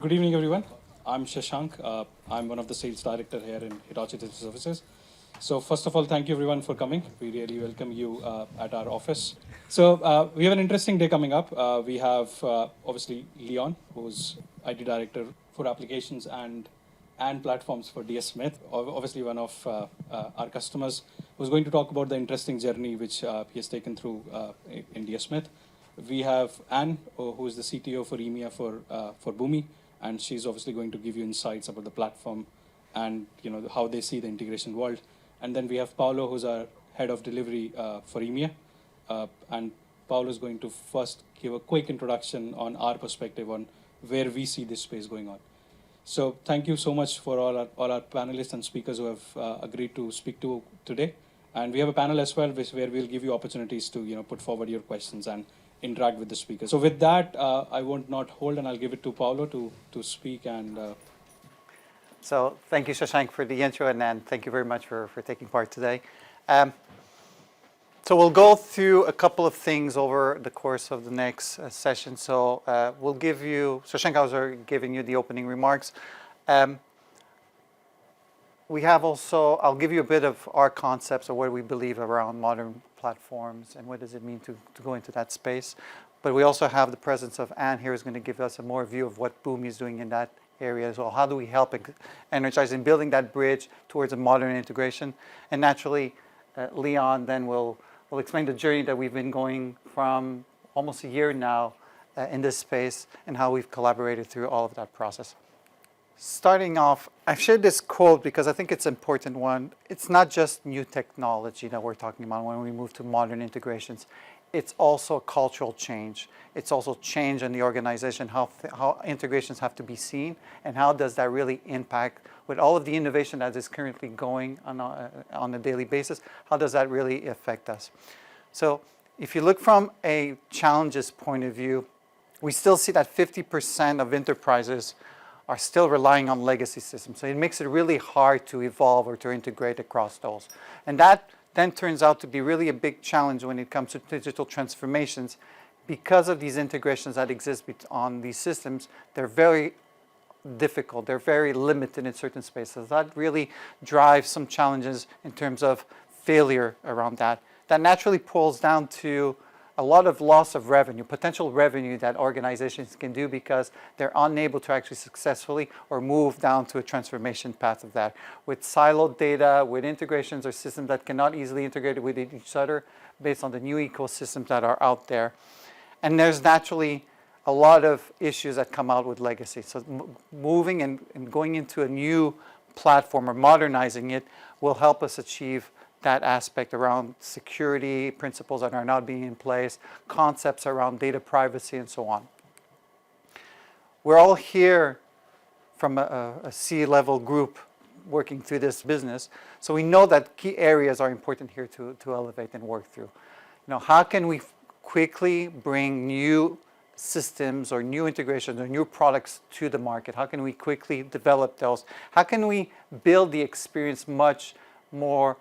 Good evening, everyone. I'm Shashank. I'm one of the sales director here in Hitachi Digital Services. So first of all, thank you everyone for coming. We really welcome you at our office. So we have an interesting day coming up. We have obviously Leon, who's IT director for applications and platforms for DS Smith. Obviously one of our customers, who's going to talk about the interesting journey which he has taken through in DS Smith. We have Anne, who is the CTO for EMEA for Boomi, and she's obviously going to give you insights about the platform and how they see the integration world. And then we have Paolo, who's our head of delivery for EMEA, and Paolo is going to first give a quick introduction on our perspective on where we see this space going on. So thank you so much for all our panelists and speakers who have agreed to speak to today. And we have a panel as well, where we'll give you opportunities to put forward your questions and interact with the speakers. So with that, I won't not hold, and I'll give it to Paolo to speak. And So thank you, Shashank, for the intro, and thank you very much for taking part today. So we'll go through a couple of things over the course of the next session. So we'll give you, Shashank, I was giving you the opening remarks. We have also, I'll give you a bit of our concepts of what we believe around modern platforms and what does it mean to go into that space. But we also have the presence of Anne here, who's going to give us a more view of what Boomi is doing in that area as well. How do we help energize in building that bridge towards a modern integration? And naturally, Leon then will explain the journey that we've been going from almost a year now in this space and how we've collaborated through all of that process. Starting off, I've shared this quote because I think it's an important one. It's not just new technology that we're talking about when we move to modern integrations. It's also a cultural change. It's also change in the organization, how integrations have to be seen, and how does that really impact with all of the innovation that is currently going on a daily basis, how does that really affect us? So if you look from a challenges point of view, we still see that 50% of enterprises are still relying on legacy systems. So it makes it really hard to evolve or to integrate across those. And that then turns out to be really a big challenge when it comes to digital transformations. Because of these integrations that exist on these systems, they're very difficult. They're very limited in certain spaces. That really drives some challenges in terms of failure around that. That naturally pulls down to a lot of loss of revenue, potential revenue that organizations can do because they're unable to actually successfully or move down to a transformation path of that. With siloed data, with integrations or systems that cannot easily integrate with each other based on the new ecosystems that are out there. And there's naturally a lot of issues that come out with legacy. So moving and going into a new platform or modernizing it will help us achieve that aspect around security principles that are not being in place, concepts around data privacy, and so on. We're all here from a C-level group working through this business, so we know that key areas are important here to elevate and work through. How can we quickly bring new systems or new integrations or new products to the market? How can we quickly develop those? How can we build the experience much more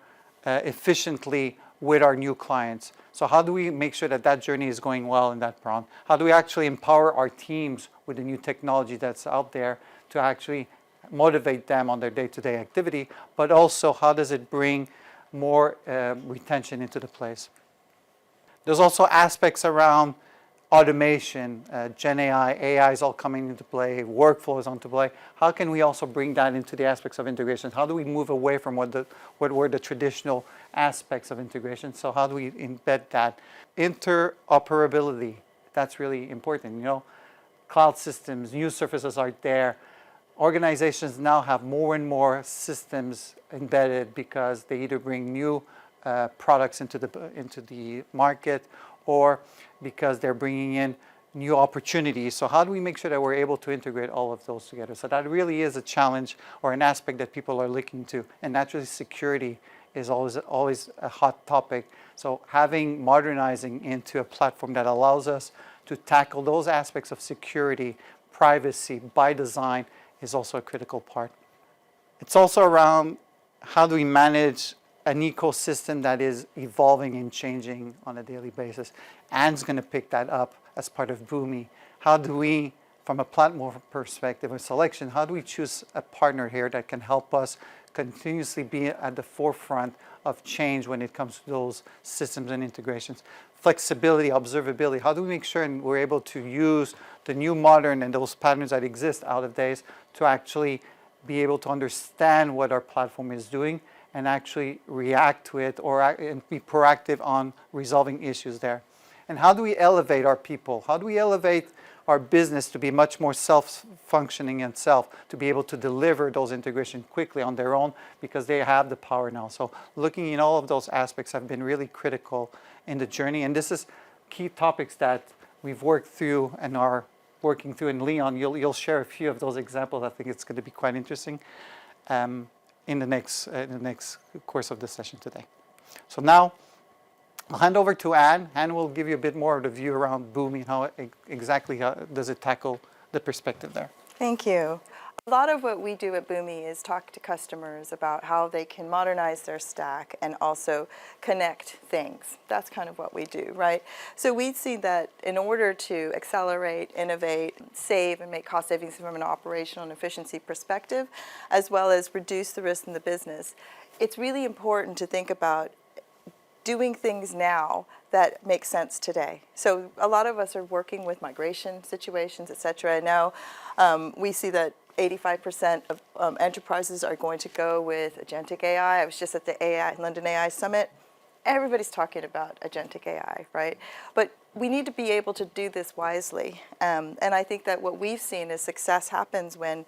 efficiently with our new clients? So how do we make sure that that journey is going well in that front? How do we actually empower our teams with the new technology that's out there to actually motivate them on their day-to-day activity, but also how does it bring more retention into the place? There's also aspects around automation, Gen AI is all coming into play, workflow is onto play. How can we also bring that into the aspects of integration? How do we move away from what were the traditional aspects of integration? So how do we embed that? Interoperability, that's really important. Cloud systems, new surfaces are there. Organizations now have more and more systems embedded because they either bring new products into the market or because they're bringing in new opportunities. So how do we make sure that we're able to integrate all of those together? So that really is a challenge or an aspect that people are looking to. And naturally, security is always a hot topic. So modernizing into a platform that allows us to tackle those aspects of security, privacy, by design is also a critical part. It's also around how do we manage an ecosystem that is evolving and changing on a daily basis. Anne's going to pick that up as part of Boomi. How do we from a platform perspective of selection, how do we choose a partner here that can help us continuously be at the forefront of change when it comes to those systems and integrations? Flexibility, observability, how do we make sure and we're able to use the new modern and those patterns that exist out of days to actually be able to understand what our platform is doing and actually react to it and be proactive on resolving issues there? And how do we elevate our people? How do we elevate our business to be much more self-functioning and to be able to deliver those integrations quickly on their own because they have the power now? So looking in all of those aspects have been really critical in the journey. And this is key topics that we've worked through and are working through. And Leon, you'll share a few of those examples. I think it's going to be quite interesting in the next course of the session today. So now I'll hand over to Anne. Anne will give you a bit more of the view around Boomi and how exactly does it tackle the perspective there. Thank you. A lot of what we do at Boomi is talk to customers about how they can modernize their stack and also connect things. That's kind of what we do, right? So we see that in order to accelerate, innovate, save, and make cost savings from an operational and efficiency perspective, as well as reduce the risk in the business, it's really important to think about doing things now that make sense today. So a lot of us are working with migration situations, et cetera. And now we see that 85% of enterprises are going to go with agentic AI. I was just at the London AI Summit. Everybody's talking about agentic AI, right? But we need to be able to do this wisely. And I think that what we've seen is success happens when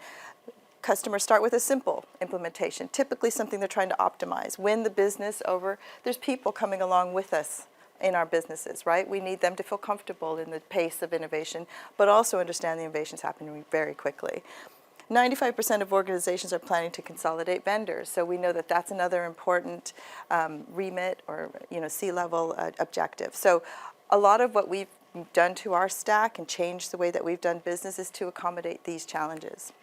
customers start with a simple implementation, typically something they're trying to optimize. Win the business over, there's people coming along with us in our businesses, right? We need them to feel comfortable in the pace of innovation, but also understand the innovation's happening very quickly. 95% of organizations are planning to consolidate vendors, so we know that that's another important remit or C-level objective. So a lot of what we've done to our stack and changed the way that we've done business is to accommodate these challenges.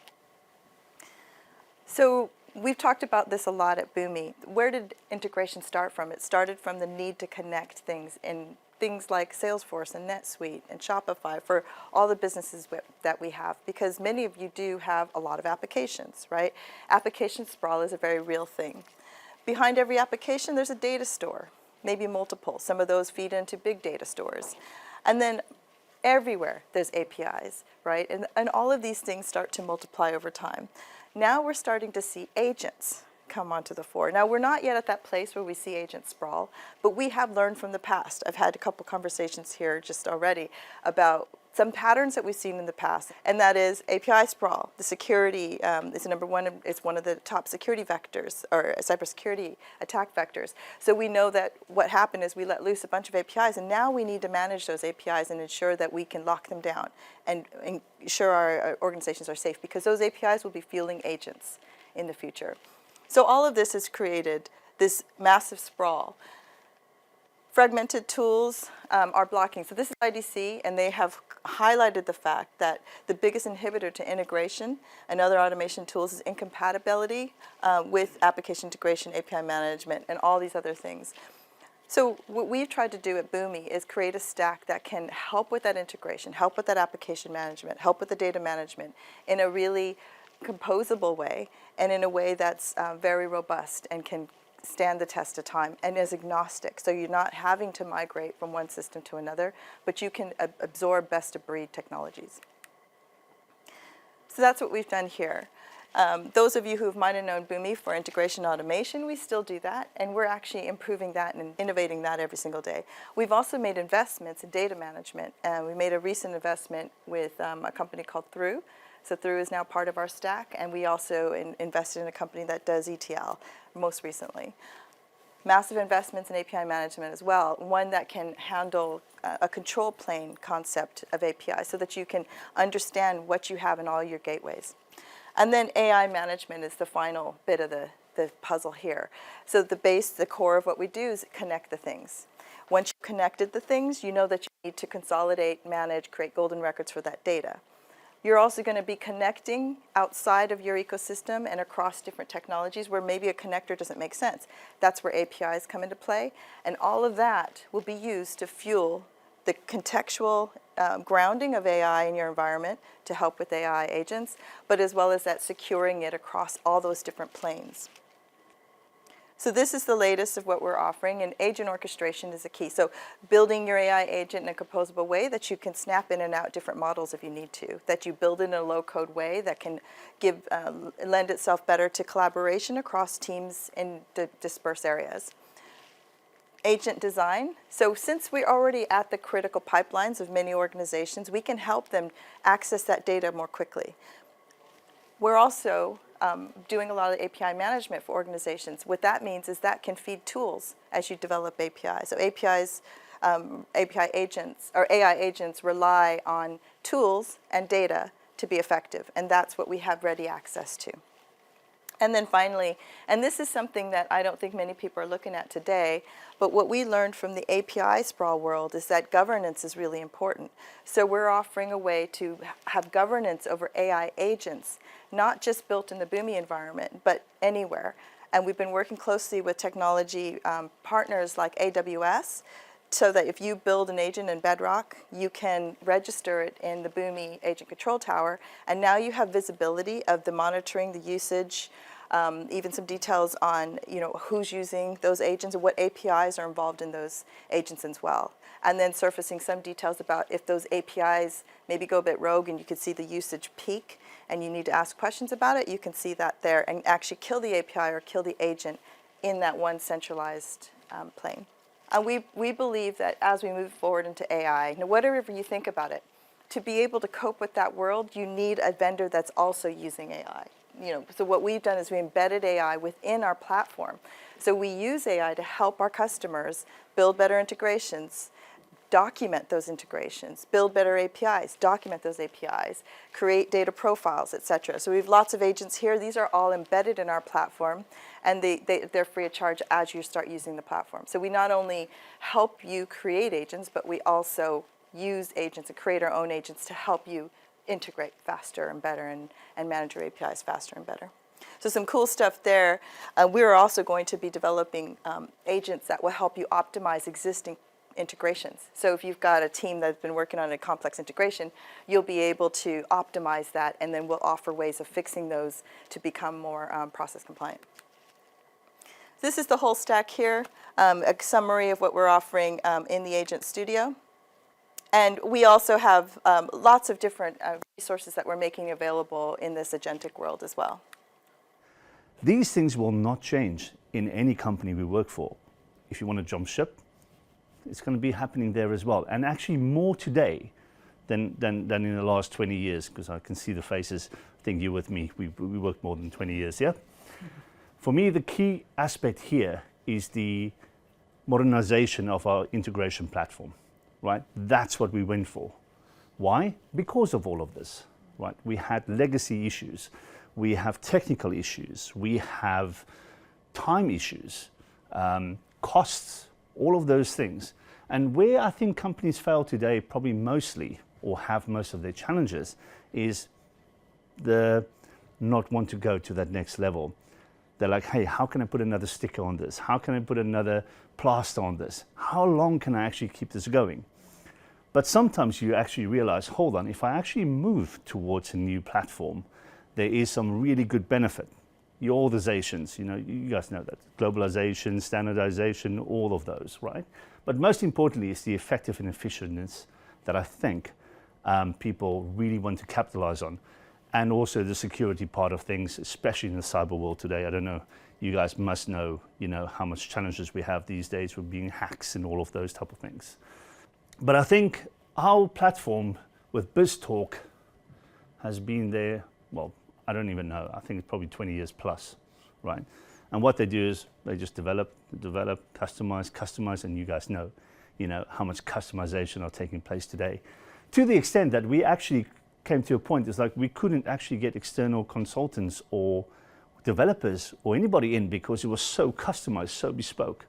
So we've talked about this a lot at Boomi. Where did integration start from? It started from the need to connect things in things like Salesforce and NetSuite and Shopify for all the businesses that we have, because many of you do have a lot of applications, right? Application sprawl is a very real thing. Behind every application, there's a data store, maybe multiple. Some of those feed into big data stores. And then everywhere, there's APIs, right? And all of these things start to multiply over time. Now we're starting to see agents come onto the fore. Now, we're not yet at that place where we see agent sprawl, but we have learned from the past. I've had a couple conversations here just already about some patterns that we've seen in the past, and that is API sprawl. The security is number one. It's one of the top security vectors, or cybersecurity attack vectors. So we know that what happened is we let loose a bunch of APIs, and now we need to manage those APIs and ensure that we can lock them down and ensure our organizations are safe, because those APIs will be fueling agents in the future. So all of this has created this massive sprawl. Fragmented tools are blocking. So this is IDC, and they have highlighted the fact that the biggest inhibitor to integration and other automation tools is incompatibility with application integration, API management, and all these other things. So what we've tried to do at Boomi is create a stack that can help with that integration, help with that application management, help with the data management in a really composable way, and in a way that's very robust and can stand the test of time and is agnostic. So you're not having to migrate from one system to another, but you can absorb best-of-breed technologies. So that's what we've done here. Those of you who might have known Boomi for integration automation, we still do that, and we're actually improving that and innovating that every single day. We've also made investments in data management, and we made a recent investment with a company called Through. So Through is now part of our stack, and we also invested in a company that does ETL most recently. Massive investments in API management as well, one that can handle a control plane concept of API so that you can understand what you have in all your gateways. And then AI management is the final bit of the puzzle here. So the core of what we do is connect the things. Once you've connected the things, you know that you need to consolidate, manage, create golden records for that data. You're also going to be connecting outside of your ecosystem and across different technologies where maybe a connector doesn't make sense. That's where APIs come into play. And all of that will be used to fuel the contextual grounding of AI in your environment to help with AI agents, but as well as that securing it across all those different planes. So this is the latest of what we're offering, and agent orchestration is a key. So building your AI agent in a composable way that you can snap in and out different models if you need to, that you build in a low-code way that can lend itself better to collaboration across teams in dispersed areas. Agent design. So since we're already at the critical pipelines of many organizations, we can help them access that data more quickly. We're also doing a lot of API management for organizations. What that means is that can feed tools as you develop APIs. So API agents or AI agents rely on tools and data to be effective, and that's what we have ready access to. And then finally, and this is something that I don't think many people are looking at today, but what we learned from the API sprawl world is that governance is really important. So we're offering a way to have governance over AI agents, not just built in the Boomi environment, but anywhere. And we've been working closely with technology partners like AWS, so that if you build an agent in Bedrock, you can register it in the Boomi Agent Control Tower, and now you have visibility of the monitoring, the usage, even some details on who's using those agents and what APIs are involved in those agents as well. And then surfacing some details about if those APIs maybe go a bit rogue and you can see the usage peak and you need to ask questions about it, you can see that there and actually kill the API or kill the agent in that one centralized plane. And we believe that as we move forward into AI, whatever you think about it, to be able to cope with that world, you need a vendor that's also using AI. So what we've done is we embedded AI within our platform. So we use AI to help our customers build better integrations, document those integrations, build better APIs, document those APIs, create data profiles, etc. So we have lots of agents here. These are all embedded in our platform, and they're free of charge as you start using the platform. So we not only help you create agents, but we also use agents and create our own agents to help you integrate faster and better and manage your APIs faster and better. So some cool stuff there. We're also going to be developing agents that will help you optimize existing integrations. So if you've got a team that's been working on a complex integration, you'll be able to optimize that, and then we'll offer ways of fixing those to become more process compliant. This is the whole stack here, a summary of what we're offering in the Agent Studio. And we also have lots of different resources that we're making available in this agentic world as well. These things will not change in any company we work for. If you want to jump ship, it's going to be happening there as well. And actually more today than in the last 20 years, because I can see the faces. I think you with me, we worked more than 20 years, yeah? For me, the key aspect here is the modernization of our integration platform, right? That's what we went for. Why? Because of all of this, right? We had legacy issues. We have technical issues. We have time issues, costs, all of those things. And where I think companies fail today, probably mostly, or have most of their challenges, is the not want to go to that next level. They're like, hey, how can I put another sticker on this? How can I put another plaster on this? How long can I actually keep this going? But sometimes you actually realize, hold on, if I actually move towards a new platform, there is some really good benefit. Your organizations, you guys know that. Globalization, standardization, all of those, right? But most importantly is the effective and efficientness that I think people really want to capitalize on. And also the security part of things, especially in the cyber world today. I don't know, you guys must know, how much challenges we have these days with being hacks and all of those type of things. But I think our platform with BizTalk has been there, well, I don't even know. I think it's probably 20 years plus, right? And what they do is they just develop, customize, and you guys know, how much customization are taking place today. To the extent that we actually came to a point, it's like we couldn't actually get external consultants or developers or anybody in because it was so customized, so bespoke.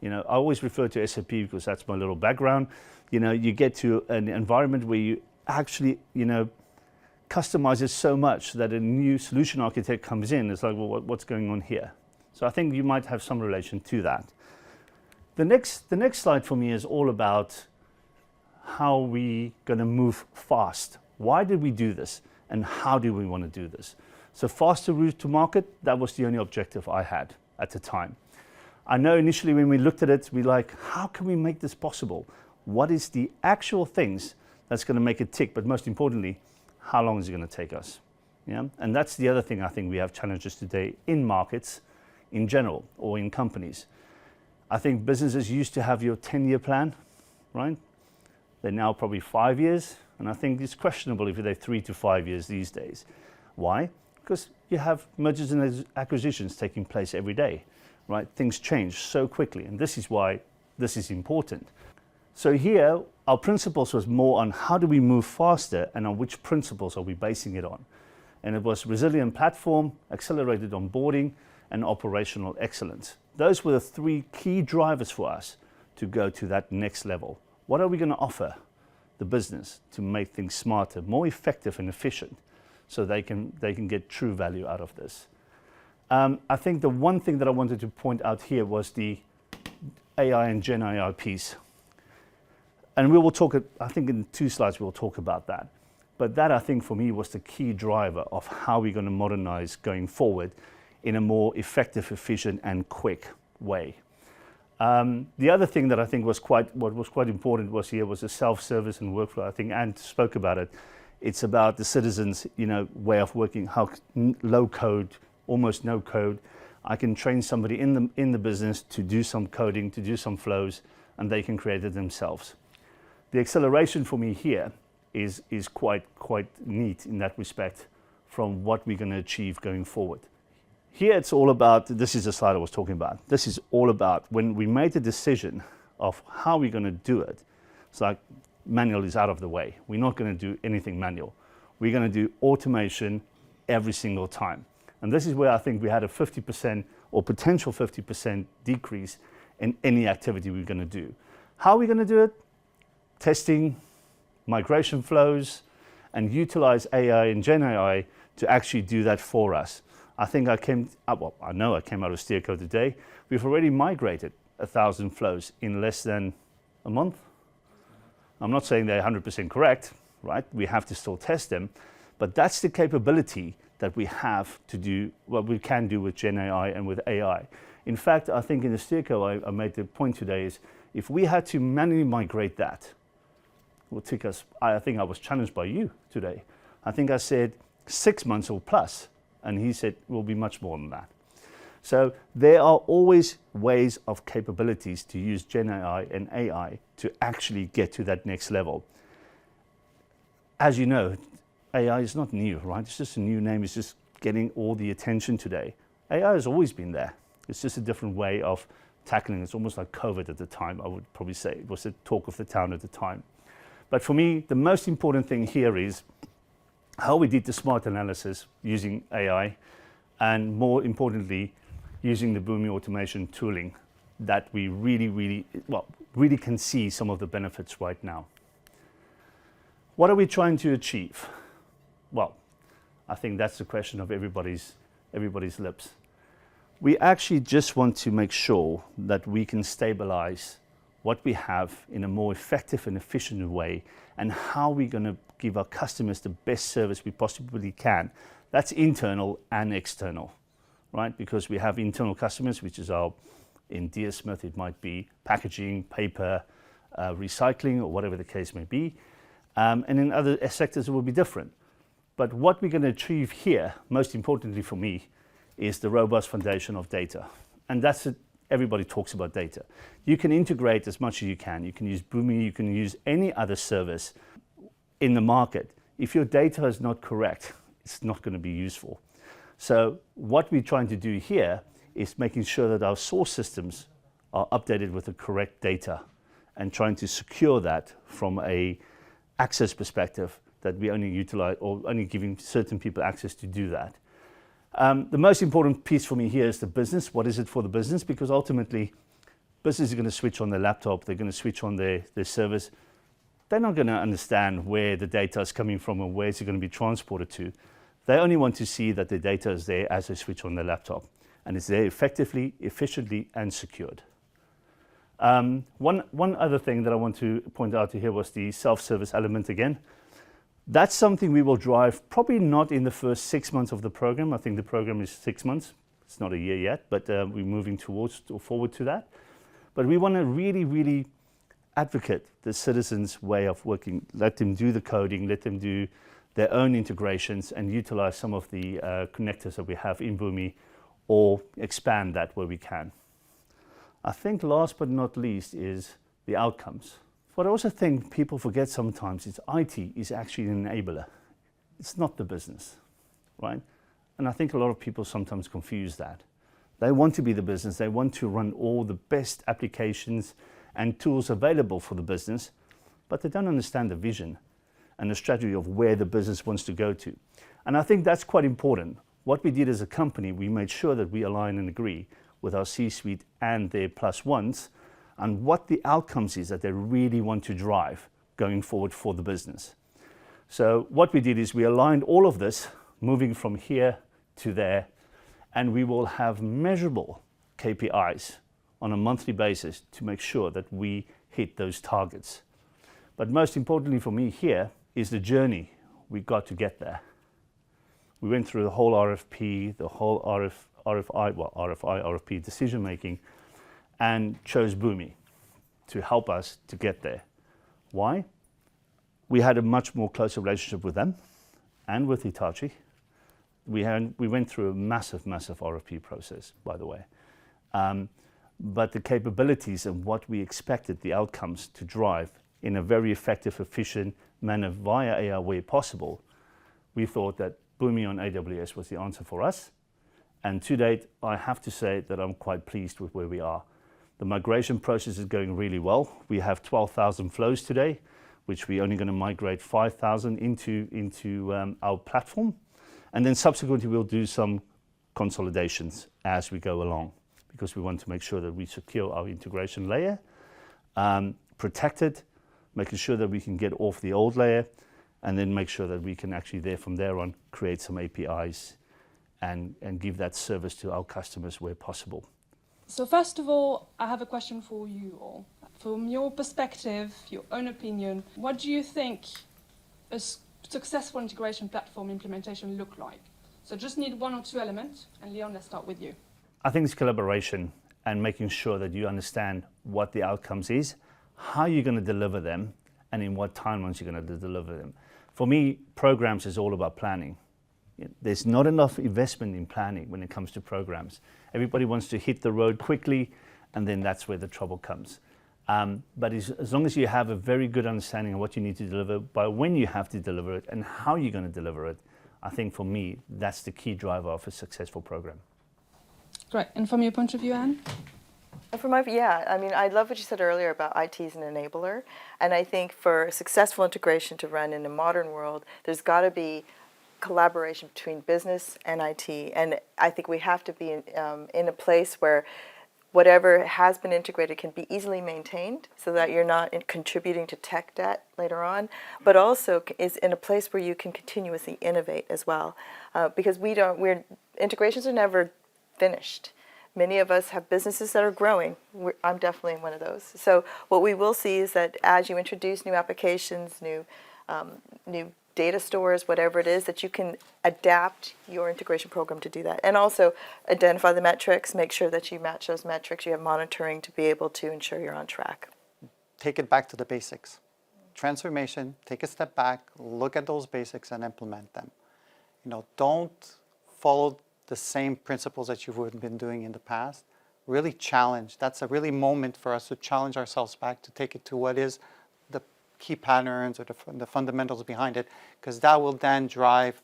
I always refer to SAP because that's my little background. You get to an environment where you actually, customize it so much that a new solution architect comes in. It's like, well, what's going on here? So I think you might have some relation to that. The next slide for me is all about how we going to move fast. Why did we do this? And how do we want to do this? So faster route to market, that was the only objective I had at the time. I know initially when we looked at it, we like, how can we make this possible? What is the actual things that's going to make it tick? But most importantly, how long is it going to take us? Yeah? And that's the other thing I think we have challenges today in markets in general or in companies. I think businesses used to have your 10-year plan, right? They're now probably 5 years. And I think it's questionable if they're 3 to 5 years these days. Why? Because you have mergers and acquisitions taking place every day, right? Things change so quickly, and this is why this is important. So here, our principles was more on how do we move faster and on which principles are we basing it on. And it was resilient platform, accelerated onboarding, and operational excellence. Those were the 3 key drivers for us to go to that next level. What are we going to offer the business to make things smarter, more effective and efficient, so they can get true value out of this? I think the one thing that I wanted to point out here was the AI and Gen AI piece. And we will talk, I think in 2 slides we'll talk about that. But that, I think, for me was the key driver of how we're going to modernize going forward in a more effective, efficient and quick way. The other thing that I think was quite important was the self-service and workflow. I think Anne spoke about it. It's about the citizens, way of working, how low code, almost no code. I can train somebody in the business to do some coding, to do some flows, and they can create it themselves. The acceleration for me here is quite neat in that respect from what we're going to achieve going forward. Here it's all about, this is the slide I was talking about. This is all about when we made the decision of how we're going to do it. It's like manual is out of the way. We're not going to do anything manual. We're going to do automation every single time. And this is where I think we had a 50% or potential 50% decrease in any activity we're going to do. How are we going to do it? Testing, migration flows, and utilize AI and Gen AI to actually do that for us. I think I know I came out of Steerco today. We've already migrated 1,000 flows in less than a month. I'm not saying they're 100% correct, right? We have to still test them, but that's the capability that we have to do what we can do with Gen AI and with AI. In fact, I think in the Steerco, I made the point today is if we had to manually migrate that, it would take us, I think I was challenged by you today. I think I said 6 months or plus. And he said, will be much more than that. So there are always ways of capabilities to use Gen AI and AI to actually get to that next level. As you know, AI is not new, right? It's just a new name. It's just getting all the attention today. AI has always been there. It's just a different way of tackling it. It's almost like COVID at the time, I would probably say. It was the talk of the town at the time. But for me, the most important thing here is how we did the smart analysis using AI, and more importantly, using the Boomi automation tooling that we really can see some of the benefits right now. What are we trying to achieve? Well, I think that's the question of everybody's lips. We actually just want to make sure that we can stabilize what we have in a more effective and efficient way, and how we're going to give our customers the best service we possibly can. That's internal and external, right? Because we have internal customers, which is in DS Smith, it might be packaging, paper, recycling, or whatever the case may be. And in other sectors, it will be different. But what we're going to achieve here, most importantly for me, is the robust foundation of data. And that's it. Everybody talks about data. You can integrate as much as you can. You can use Boomi, you can use any other service in the market. If your data is not correct, it's not going to be useful. So what we're trying to do here is making sure that our source systems are updated with the correct data, and trying to secure that from a access perspective, that we only utilize or only giving certain people access to do that. The most important piece for me here is the business. What is it for the business? Because ultimately, business is going to switch on their laptop, they're going to switch on their service. They're not going to understand where the data is coming from and where it's going to be transported to. They only want to see that the data is there as they switch on their laptop, and it's there effectively, efficiently, and secured. One other thing that I want to point out here was the self-service element again. That's something we will drive, probably not in the first 6 months of the program. I think the program is 6 months. It's not a year yet, but we're moving towards or forward to that. But we want to really, really advocate the citizens' way of working. Let them do the coding, let them do their own integrations and utilize some of the connectors that we have in Boomi or expand that where we can. I think last but not least is the outcomes. What I also think people forget sometimes is IT is actually an enabler. It's not the business, right? And I think a lot of people sometimes confuse that. They want to be the business, they want to run all the best applications and tools available for the business, but they don't understand the vision and the strategy of where the business wants to go to. And I think that's quite important. What we did as a company, we made sure that we align and agree with our C-suite and their plus ones and what the outcomes is that they really want to drive going forward for the business. So what we did is we aligned all of this, moving from here to there, and we will have measurable KPIs on a monthly basis to make sure that we hit those targets. But most importantly for me here is the journey we got to get there. We went through the whole RFP, the whole RFP decision making, and chose Boomi to help us to get there. Why? We had a much more closer relationship with them and with Hitachi. We went through a massive RFP process, by the way. But the capabilities and what we expected the outcomes to drive in a very effective, efficient manner via AI where possible, we thought that Boomi on AWS was the answer for us. And to date, I have to say that I'm quite pleased with where we are. The migration process is going really well. We have 12,000 flows today, which we're only going to migrate 5,000 into our platform. And then subsequently, we'll do some consolidations as we go along, because we want to make sure that we secure our integration layer, protect it, making sure that we can get off the old layer, and then make sure that we can actually from there on create some APIs and give that service to our customers where possible. So first of all, I have a question for you all. From your perspective, your own opinion, what do you think a successful integration platform implementation look like? So just need one or two elements, and Leon, let's start with you. I think it's collaboration and making sure that you understand what the outcomes is, how you're going to deliver them, and in what timelines you're going to deliver them. For me, programs is all about planning. There's not enough investment in planning when it comes to programs. Everybody wants to hit the road quickly, and then that's where the trouble comes. But as long as you have a very good understanding of what you need to deliver, by when you have to deliver it, and how you're going to deliver it, I think for me, that's the key driver of a successful program. Great. And from your point of view, Anne? I mean, I love what you said earlier about IT as an enabler. And I think for successful integration to run in a modern world, there's got to be collaboration between business and IT. And I think we have to be in a place where whatever has been integrated can be easily maintained so that you're not contributing to tech debt later on, but also is in a place where you can continuously innovate as well. Because integrations are never finished. Many of us have businesses that are growing. I'm definitely one of those. So what we will see is that as you introduce new applications, new data stores, whatever it is, that you can adapt your integration program to do that. And also identify the metrics, make sure that you match those metrics, you have monitoring to be able to ensure you're on track. Take it back to the basics. Transformation, take a step back, look at those basics and implement them. Don't follow the same principles that you've been doing in the past. Really challenge. That's a really moment for us to challenge ourselves back, to take it to what is the key patterns or the fundamentals behind it, because that will then drive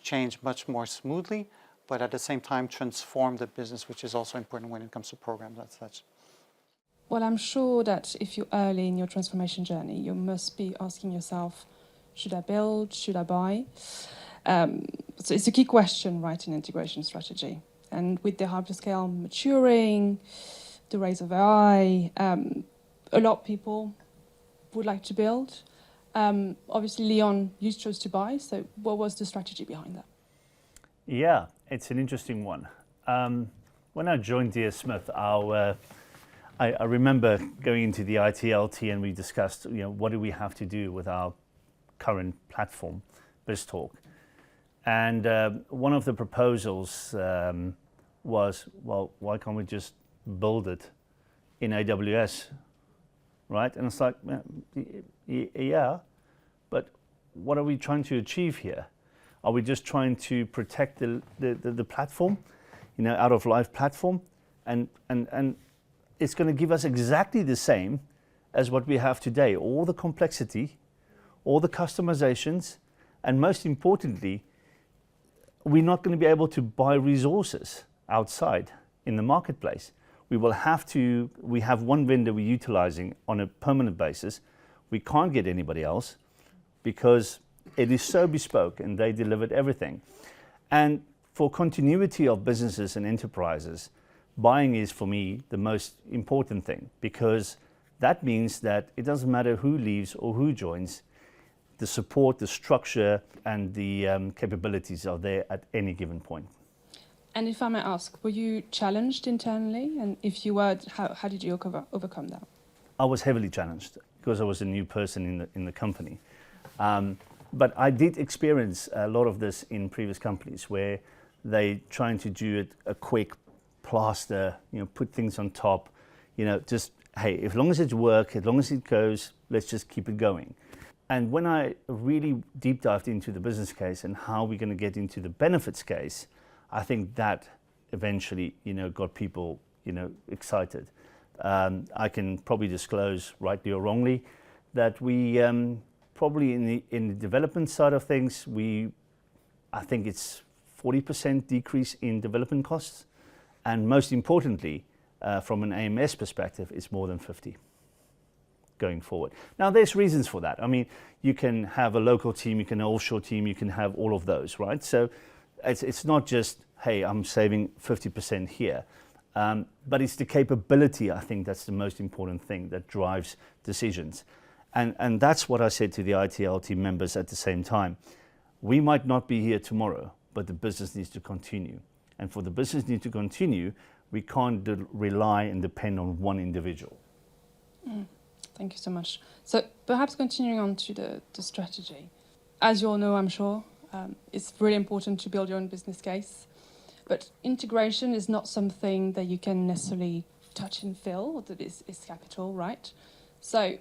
change much more smoothly, but at the same time transform the business, which is also important when it comes to programs and such. Well, I'm sure that if you're early in your transformation journey, you must be asking yourself, should I build, should I buy? So it's a key question, right, in integration strategy. And with the hyperscale maturing, the rise of AI, a lot of people would like to build. Obviously, Leon, you chose to buy. So what was the strategy behind that? Yeah, it's an interesting one. When I joined DS Smith, our I remember going into the ITLT and we discussed, what do we have to do with our current platform, BizTalk. And one of the proposals was, well, why can't we just build it in AWS, right? And it's like, yeah, but what are we trying to achieve here? Are we just trying to protect the platform, out of life platform? And it's going to give us exactly the same as what we have today. All the complexity, all the customizations, and most importantly, we're not going to be able to buy resources outside in the marketplace. We have one vendor we're utilizing on a permanent basis. We can't get anybody else because it is so bespoke and they delivered everything. And for continuity of businesses and enterprises, buying is for me the most important thing, because that means that it doesn't matter who leaves or who joins, the support, the structure, and the capabilities are there at any given point. And if I may ask, were you challenged internally? And if you were, how did you overcome that? I was heavily challenged because I was a new person in the company. But I did experience a lot of this in previous companies where they trying to do it a quick plaster, put things on top, just, hey, as long as it works, as long as it goes, let's just keep it going. And when I really deep dived into the business case and how we're going to get into the benefits case, I think that eventually, got people, excited. I can probably disclose, rightly or wrongly, that we probably in the development side of things, I think it's 40% decrease in development costs. And most importantly, from an AMS perspective, it's more than 50 going forward. Now, there's reasons for that. I mean, you can have a local team, you can have an offshore team, you can have all of those, right? So it's not just, hey, I'm saving 50% here. But it's the capability, I think that's the most important thing that drives decisions. And that's what I said to the ITLT members at the same time. We might not be here tomorrow, but the business needs to continue. And for the business need to continue, we can't rely and depend on one individual. Thank you so much. So perhaps continuing on to the strategy. As you all know, I'm sure, it's really important to build your own business case. But integration is not something that you can necessarily touch and fill, that is capital, right? So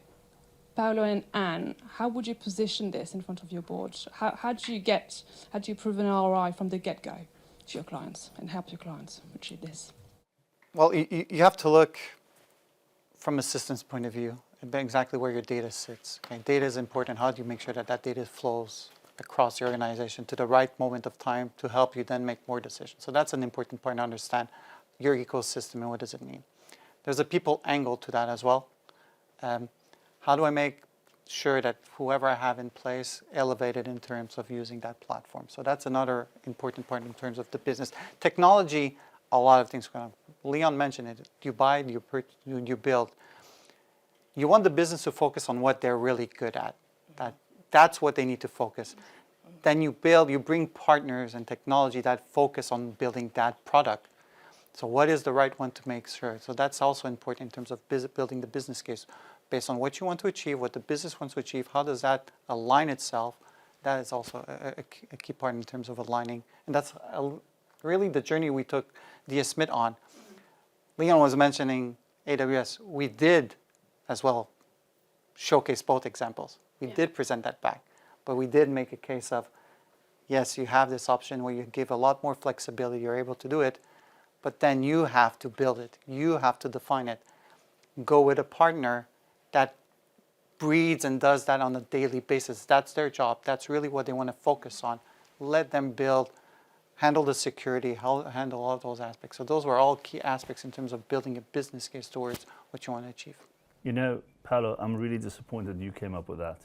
Paolo and Anne, how would you position this in front of your board? How do you prove an ROI from the get-go to your clients and help your clients achieve this? Well, you have to look from a systems point of view, exactly where your data sits. Okay? Data is important. How do you make sure that that data flows across the organization to the right moment of time to help you then make more decisions? So that's an important point to understand your ecosystem and what does it mean. There's a people angle to that as well. How do I make sure that whoever I have in place elevated in terms of using that platform? So that's another important point in terms of the business. Technology, a lot of things going on. Leon mentioned it. You buy, you build. You want the business to focus on what they're really good at. That's what they need to focus. Then you build, you bring partners and technology that focus on building that product. So what is the right one to make sure? So that's also important in terms of building the business case. Based on what you want to achieve, what the business wants to achieve, how does that align itself? That is also a key part in terms of aligning. And that's really the journey we took DS Smith on. Leon was mentioning AWS. We did as well showcase both examples. We did present that back. But we did make a case of, yes, you have this option where you give a lot more flexibility. You're able to do it. But then you have to build it. You have to define it. Go with a partner that breeds and does that on a daily basis. That's their job. That's really what they want to focus on. Let them build, handle the security, handle all of those aspects. So those were all key aspects in terms of building a business case towards what you want to achieve. Paolo, I'm really disappointed you came up with that.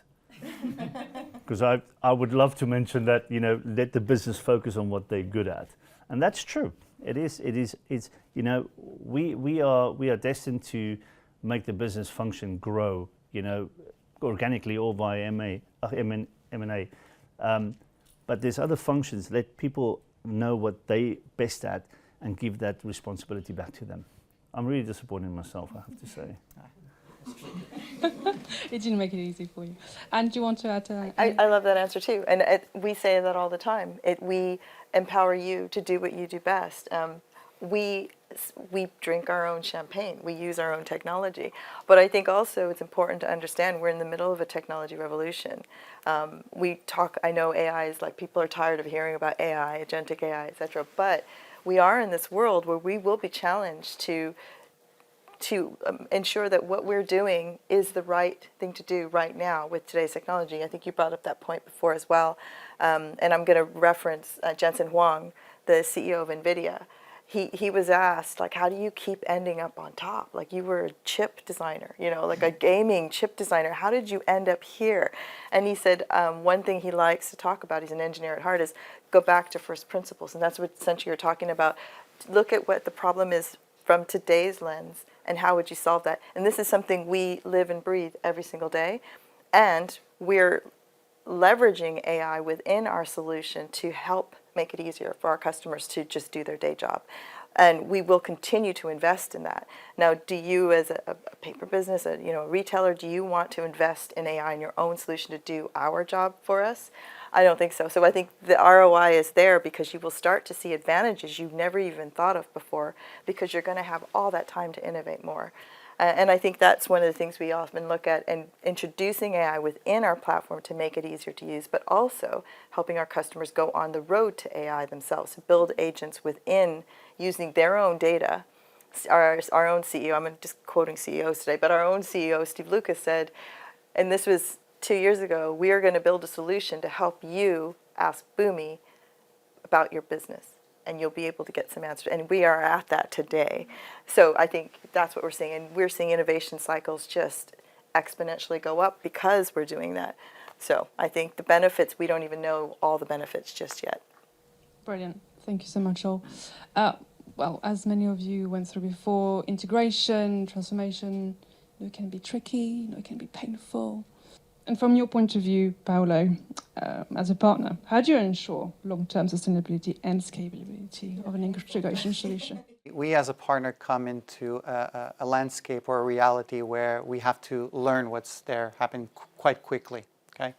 Because I would love to mention that, let the business focus on what they're good at. And that's true. It's we are destined to make the business function grow, organically or via M&A. But there's other functions. Let people know what they best at and give that responsibility back to them. I'm really disappointed in myself, I have to say. It didn't make it easy for you. And do you want to add? I love that answer too, and we say that all the time. We empower you to do what you do best. We drink our own champagne. We use our own technology, but I think also it's important to understand we're in the middle of a technology revolution. I know AI is like, people are tired of hearing about AI, agentic AI, etc. But we are in this world where we will be challenged to ensure that what we're doing is the right thing to do right now with today's technology. I think you brought up that point before as well. And I'm going to reference Jensen Huang, the CEO of NVIDIA. He was asked, like, how do you keep ending up on top? Like, you were a chip designer, like a gaming chip designer. How did you end up here? And he said one thing he likes to talk about, he's an engineer at heart, is go back to first principles. And that's what essentially you're talking about. Look at what the problem is from today's lens, and how would you solve that? And this is something we live and breathe every single day. And we're leveraging AI within our solution to help make it easier for our customers to just do their day job. And we will continue to invest in that. Now, do you, as a paper business, a retailer, do you want to invest in AI in your own solution to do our job for us? I don't think so. So I think the ROI is there because you will start to see advantages you've never even thought of before, because you're going to have all that time to innovate more. And I think that's one of the things we often look at, and introducing AI within our platform to make it easier to use, but also helping our customers go on the road to AI themselves, build agents within using their own data. Our own CEO, I'm just quoting CEOs today, but our own CEO, Steve Lucas, said, and this was 2 years ago, we are going to build a solution to help you ask Boomi about your business, and you'll be able to get some answers. And we are at that today. So I think that's what we're seeing. And we're seeing innovation cycles just exponentially go up because we're doing that. So I think the benefits, we don't even know all the benefits just yet. Brilliant. Thank you so much, all. Well, as many of you went through before, integration, transformation, it can be tricky, it can be painful. And from your point of view, Paolo, as a partner, how do you ensure long-term sustainability and scalability of an integration solution? We as a partner come into a landscape or a reality where we have to learn what's there, happen quite quickly. Okay?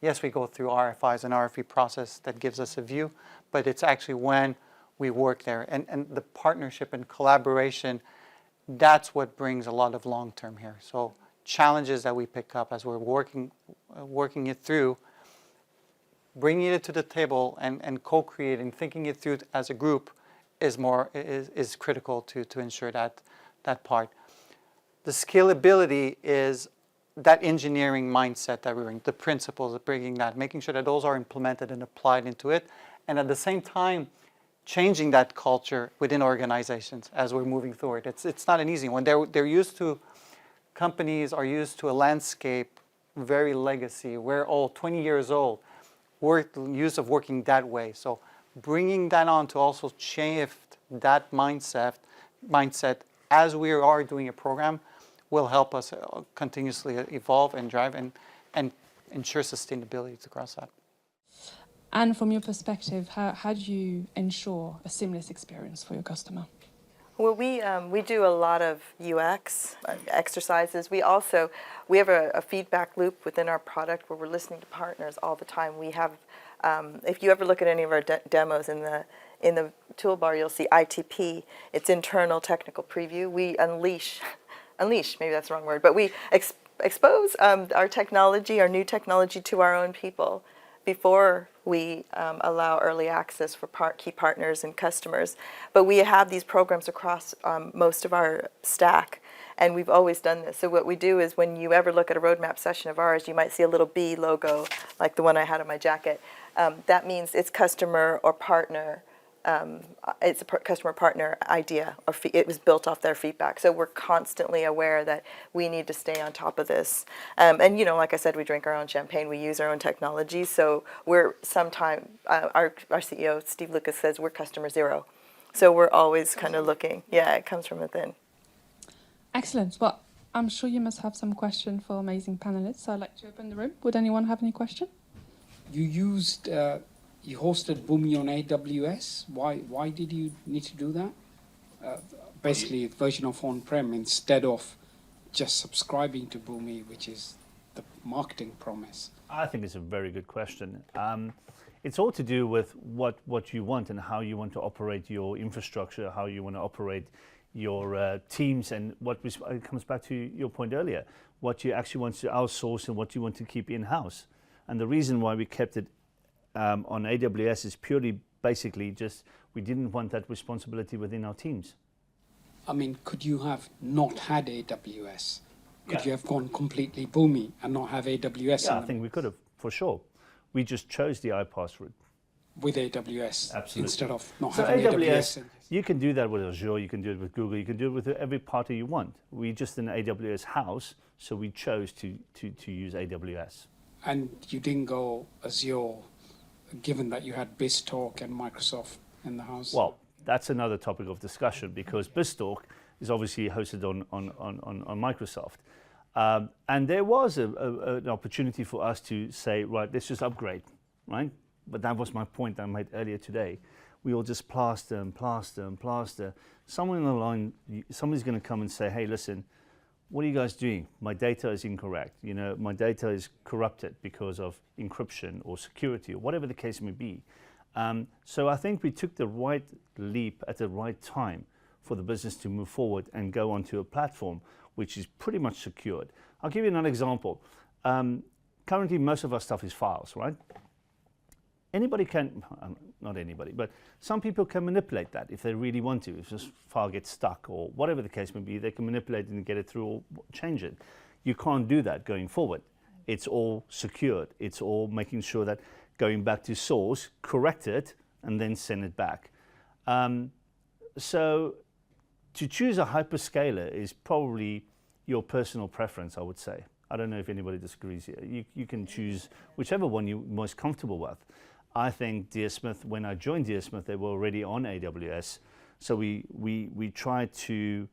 Yes, we go through RFIs and RFP process that gives us a view, but it's actually when we work there. And the partnership and collaboration, that's what brings a lot of long-term here. So challenges that we pick up as we're working it through, bringing it to the table and co-creating, thinking it through as a group is critical to ensure that part. The scalability is that engineering mindset that we bring, the principles of bringing that, making sure that those are implemented and applied into it, and at the same time changing that culture within organizations as we're moving forward. It's not an easy one. They're used to, companies are used to a landscape, very legacy. We're all 20 years old. We're used of working that way. So bringing that on to also shift that mindset as we are doing a program will help us continuously evolve and drive and ensure sustainability across that. And from your perspective, how do you ensure a seamless experience for your customer? Well, we do a lot of UX exercises. We have a feedback loop within our product where we're listening to partners all the time. We have, if you ever look at any of our demos in the toolbar, you'll see ITP. It's internal technical preview. We unleash, maybe that's the wrong word, but we expose our technology, our new technology, to our own people before we allow early access for key partners and customers. But we have these programs across most of our stack, and we've always done this. So what we do is when you ever look at a roadmap session of ours, you might see a little B logo, like the one I had on my jacket. That means it's customer or partner. It's a customer partner idea, or it was built off their feedback. So we're constantly aware that we need to stay on top of this. And like I said, we drink our own champagne, we use our own technology. So we're our CEO, Steve Lucas, says we're customer zero. So we're always kind of looking. Yeah, it comes from within. Excellent. Well, I'm sure you must have some question for amazing panelists. So I'd like to open the room. Would anyone have any question? You hosted Boomi on AWS. Why did you need to do that? basically a version of on-prem instead of just subscribing to Boomi, which is the marketing promise? I think it's a very good question. It's all to do with what you want and how you want to operate your infrastructure, how you want to operate your teams, and it comes back to your point earlier, what you actually want to outsource and what you want to keep in-house. And the reason why we kept it on AWS is purely basically just we didn't want that responsibility within our teams. I mean, could you have not had AWS? Could Yeah. you have gone completely Boomi and not have AWS Yeah, in I think we could have, for sure. We just chose the iPass route. with AWS Absolutely. instead of not So having AWS, AWS? you can do that with Azure, you can do it with Google, you can do it with every party you want. We just in AWS house, so we chose to use AWS. And you didn't go Azure, given that you had BizTalk and Microsoft in the house? Well, that's another topic of discussion because BizTalk is obviously hosted on Microsoft. And there was an opportunity for us to say, right, let's just upgrade, right? But that was my point I made earlier today. We all just plaster and plaster and plaster. Somewhere in the line, somebody's going to come and say, hey, listen, what are you guys doing? My data is incorrect. You know, my data is corrupted because of encryption or security or whatever the case may be. So I think we took the right leap at the right time for the business to move forward and go onto a platform which is pretty much secured. I'll give you another example. Currently, most of our stuff is files, right? Anybody can, not anybody, but some people can manipulate that if they really want to. If this file gets stuck or whatever the case may be, they can manipulate it and get it through or change it. You can't do that going forward. It's all secured. It's all making sure that going back to source, correct it, and then send it back. So to choose a hyperscaler is probably your personal preference, I would say. I don't know if anybody disagrees here. You can choose whichever one you're most comfortable with. I think DS Smith, when I joined DS Smith, they were already on AWS. So we tried to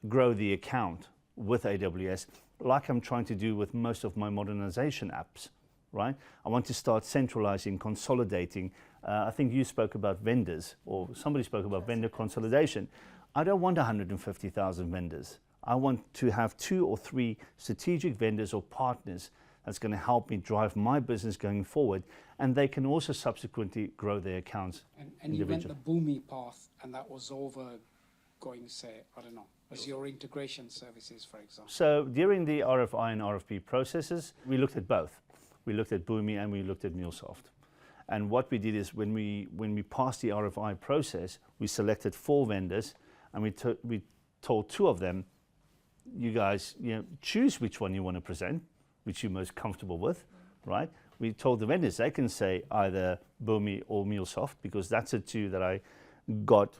grow the account with AWS, like I'm trying to do with most of my modernization apps, right? I want to start centralizing, consolidating. I think you spoke about vendors, or somebody spoke about vendor consolidation. I don't want 150,000 vendors. I want to have 2 or 3 strategic vendors or partners that's going to help me drive my business going forward, and they can also subsequently grow their accounts. And you went the Boomi path, and that was over going, say, I don't know, as your integration services, for example. So during the RFI and RFP processes, we looked at both. We looked at Boomi and we looked at MuleSoft. And what we did is when we passed the RFI process, we selected 4 vendors, and we told 2 of them, you guys, choose which one you want to present, which you're most comfortable with, right? We told the vendors they can say either Boomi or MuleSoft, because that's the 2 that I got.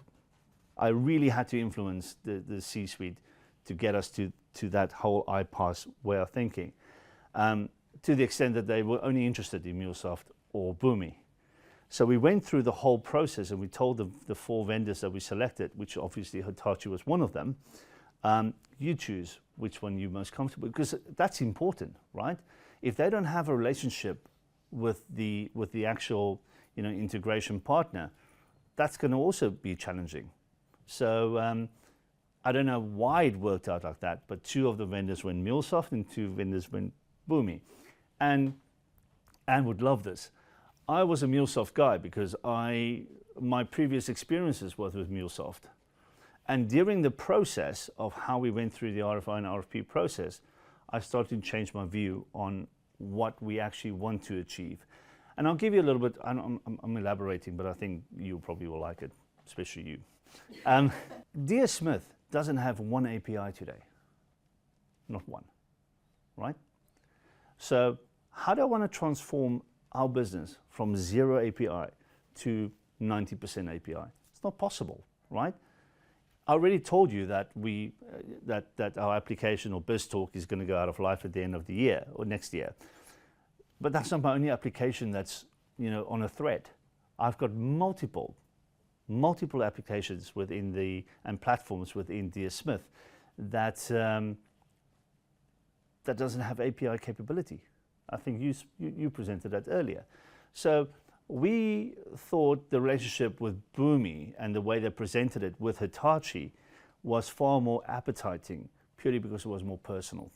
I really had to influence the C-suite to get us to that whole iPaaS way of thinking, to the extent that they were only interested in MuleSoft or Boomi. So we went through the whole process and we told the 4 vendors that we selected, which obviously Hitachi was one of them, you choose which one you're most comfortable, because that's important, right? If they don't have a relationship with the actual integration partner, that's going to also be challenging. So I don't know why it worked out like that, but 2 of the vendors went MuleSoft and 2 vendors went Boomi. And Anne would love this. I was a MuleSoft guy because my previous experiences were with MuleSoft. And during the process of how we went through the RFI and RFP process, I started to change my view on what we actually want to achieve. And I'll give you a little bit, I'm elaborating, but I think you probably will like it, especially you. DS Smith doesn't have one API today. Not one, right? So how do I want to transform our business from 0 API to 90% API? It's not possible, right? I already told you that that our application or BizTalk is going to go out of life at the end of the year or next year. But that's not my only application that's on a thread. I've got multiple applications within and platforms within DS Smith that doesn't have API capability. I think you presented that earlier. So we thought the relationship with Boomi and the way they presented it with Hitachi was far more appetizing purely because it was more personal.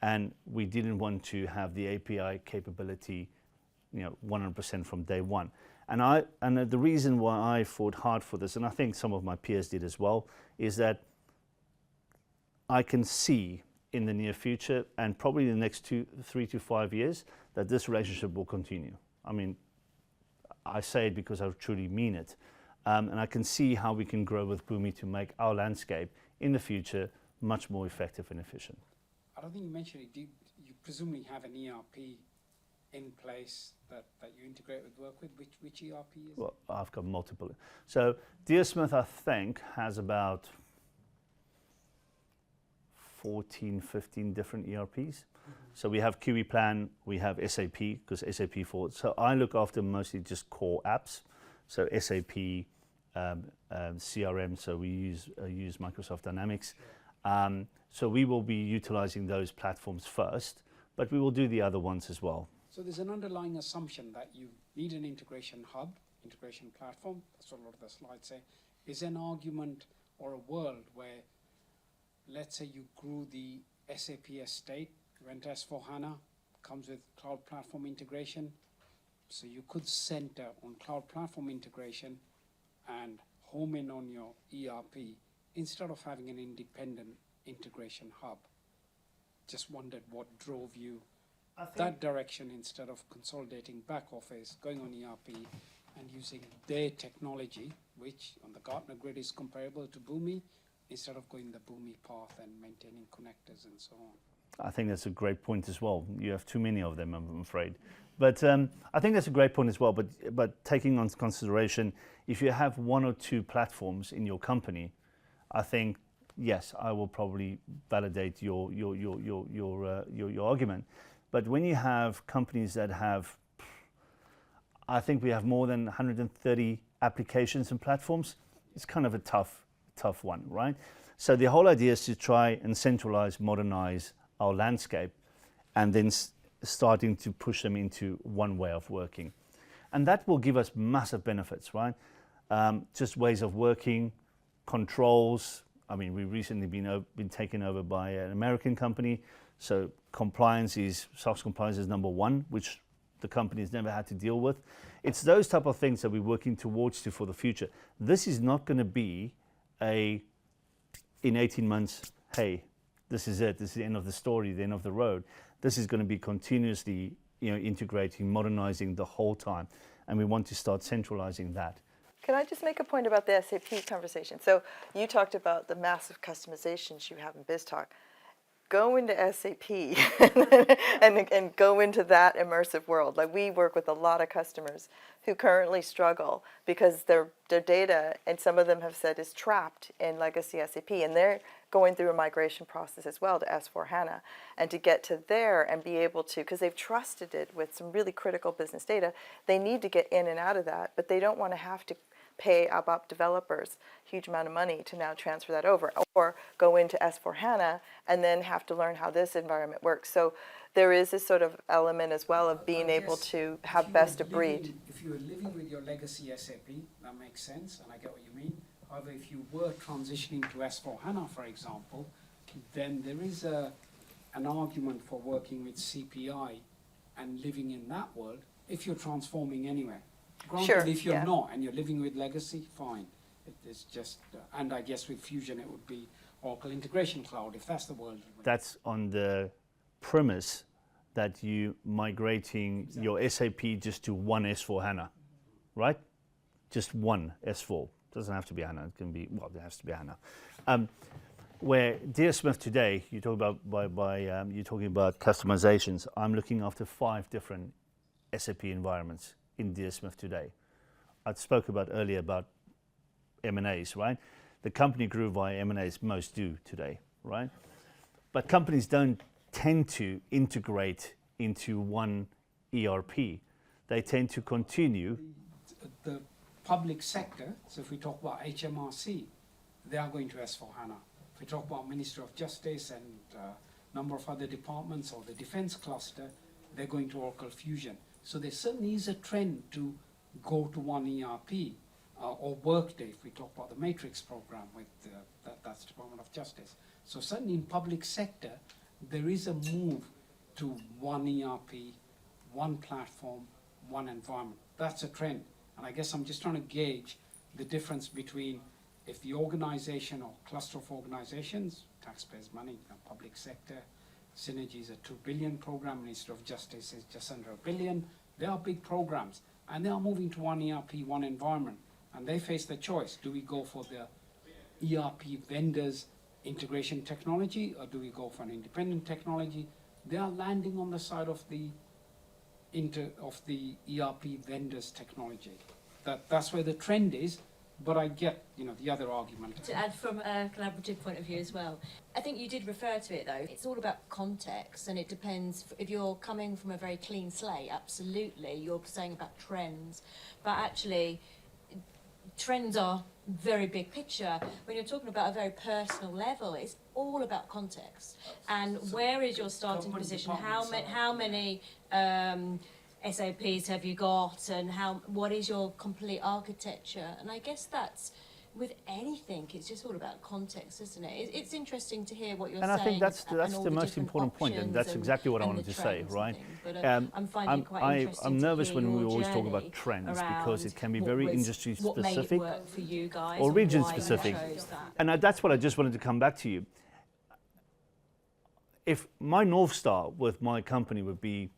And we didn't want to have the API capability, 100% from day one. And the reason why I fought hard for this, and I think some of my peers did as well, is that I can see in the near future, and probably in the next 3 to 5 years, that this relationship will continue. I mean, I say it because I truly mean it. And I can see how we can grow with Boomi to make our landscape in the future much more effective and efficient. I don't think you mentioned it. You presumably have an ERP in place that you integrate with, work with. Which ERP is it? Well, I've got multiple. So Deersmith, I think, has about 14, 15 different ERPs. So we have QE Plan, we have SAP, because SAP forward. So I look after mostly just core apps. So SAP, CRM, so we use Microsoft Dynamics. So we will be utilizing those platforms first, but we will do the other ones as well. So there's an underlying assumption that you need an integration hub, integration platform. That's what a lot of the slides say. Is an argument or a world where, let's say you grew the SAP estate, went to S4HANA, comes with cloud platform integration. So you could center on cloud platform integration and home in on your ERP instead of having an independent integration hub. Just wondered what drove you that direction instead of consolidating back office, going on ERP and using their technology, which on the Gartner grid is comparable to Boomi, instead of going the Boomi path and maintaining connectors and so on. I think that's a great point as well. You have too many of them, I'm afraid. But I think that's a great point as well. But taking on consideration, if you have 1 or 2 platforms in your company, I think, yes, I will probably validate your argument. But when you have companies that have, I think we have more than 130 applications and platforms, it's kind of a tough one, right? So the whole idea is to try and centralize, modernize our landscape, and then starting to push them into one way of working. And that will give us massive benefits, right? Just ways of working, controls. I mean, we've recently been taken over by an American company, so SOX compliance is number 1, which the company has never had to deal with. It's those type of things that we're working towards for the future. This is not going to be in 18 months, hey, this is it, this is the end of the story, the end of the road. This is going to be continuously, integrating, modernizing the whole time, and we want to start centralizing that. Can I just make a point about the SAP conversation? So you talked about the massive customizations you have in BizTalk. Go into SAP and go into that immersive world. Like, we work with a lot of customers who currently struggle because their data, and some of them have said, is trapped in legacy SAP, and they're going through a migration process as well to S4HANA. And to get to there and be able to, because they've trusted it with some really critical business data, they need to get in and out of that, but they don't want to have to pay ABAP developers a huge amount of money to now transfer that over, or go into S4HANA and then have to learn how this environment works. So there is this sort of element as well of being able to have best of breed. If you were living with your legacy SAP, that makes sense, and I get what you mean. However, if you were transitioning to S4HANA, for example, then there is an argument for working with CPI and living in that world if you're transforming anywhere. Granted, Sure, if you're yeah. not and you're living with legacy, fine. It's just, and I guess with Fusion it would be Oracle Integration Cloud, if that's the world. That's on the premise that you migrating your SAP just to one S4HANA, right? Just one S4. Doesn't have to be HANA. It can be, well, it has to be HANA. Where Deersmith today, you talk about you're talking about customizations. I'm looking after 5 different SAP environments in Deersmith today. I spoke about earlier about M&As, right? The company grew via M&As, most do today, right? But companies don't tend to integrate into one ERP. They tend to continue. The public sector, so if we talk about HMRC, they are going to S4HANA. If we talk about Ministry of Justice and a number of other departments or the defense cluster, they're going to Oracle Fusion. So there certainly is a trend to go to one ERP. or Workday, if we talk about the Matrix program with that's Department of Justice. So certainly in public sector, there is a move to one ERP, one platform, one environment. That's a trend. And I guess I'm just trying to gauge the difference between if the organization or cluster of organizations, taxpayers' money, public sector, Synergy is a 2 billion program, Minister of Justice is just under $1 billion. They are big programs, and they are moving to one ERP, one environment, and they face the choice. Do we go for the ERP vendors integration technology, or do we go for an independent technology? They are landing on the side of the ERP vendors technology. That's where the trend is. But I get, the other argument. To add from a collaborative point of view as well, I think you did refer to it though. It's all about context, and it depends. If you're coming from a very clean slate, absolutely, you're saying about trends, but actually, trends are very big picture. When you're talking about a very personal level, it's all about context and where is your starting position. How many SOPs have you got, and what is your complete architecture? And I guess that's with anything, it's just all about context, isn't it? It's interesting to hear what you're saying. And I think that's the most important point, and that's exactly what I wanted to say, right? But I'm finding it quite interesting. I'm nervous to hear when we your always talk journey about trends, because it can be what very was- industry what made it specific work for you guys or and region why you specific. chose that. And that's what I just wanted to come back to you. If my North Star with my company would be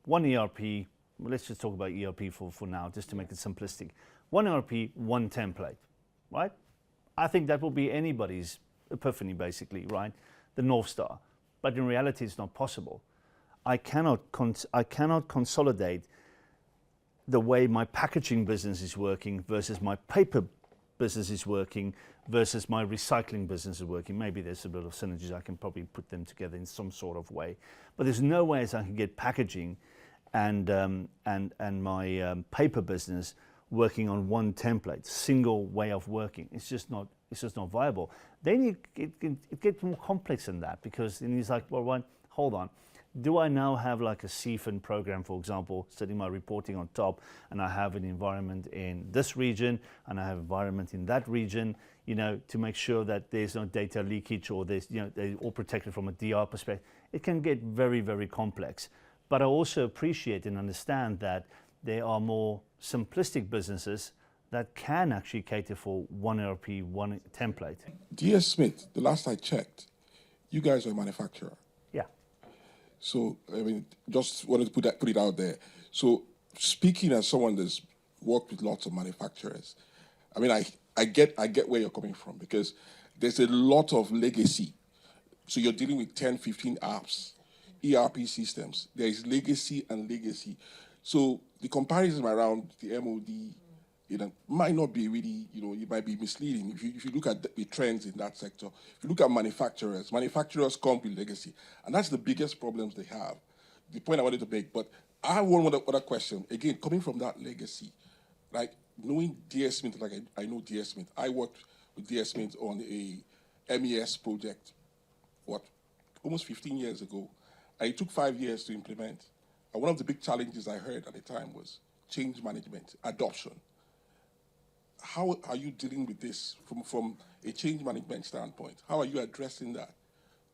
one ERP, let's just talk about ERP for now, just to make it simplistic. One ERP, one template, right? I think that will be anybody's epiphany, basically, right? The North Star. But in reality, it's not possible. I cannot consolidate the way my packaging business is working versus my paper business is working versus my recycling business is working. Maybe there's a bit of synergies. I can probably put them together in some sort of way. But there's no way as I can get packaging and my paper business working on one template, single way of working. It's just not viable. Then it gets more complex than that, because then it's like, well, hold on. Do I now have like a CFIN program, for example, setting my reporting on top, and I have an environment in this region, and I have environment in that region, to make sure that there's no data leakage, or there's, they're all protected from a DR perspective. It can get very, very complex. But I also appreciate and understand that there are more simplistic businesses that can actually cater for one ERP, one template. DS Smith, the last I checked, you guys are a manufacturer. Yeah. So, just wanted to put it out there. So, speaking as someone that's worked with lots of manufacturers, I get where you're coming from, because there's a lot of legacy. So you're dealing with 10, 15 apps, ERP systems. There is legacy and legacy. So the comparison around the MOD, might not be really, it might be misleading. If you look at the trends in that sector, if you look at manufacturers come with legacy. And that's the biggest problems they have. The point I wanted to make, but I have one other question. Again, coming from that legacy, like knowing DS Smith, like I know DS Smith. I worked with DS Smith on a MES project, almost 15 years ago. And it took 5 years to implement. And one of the big challenges I heard at the time was change management, adoption. How are you dealing with this from a change management standpoint? How are you addressing that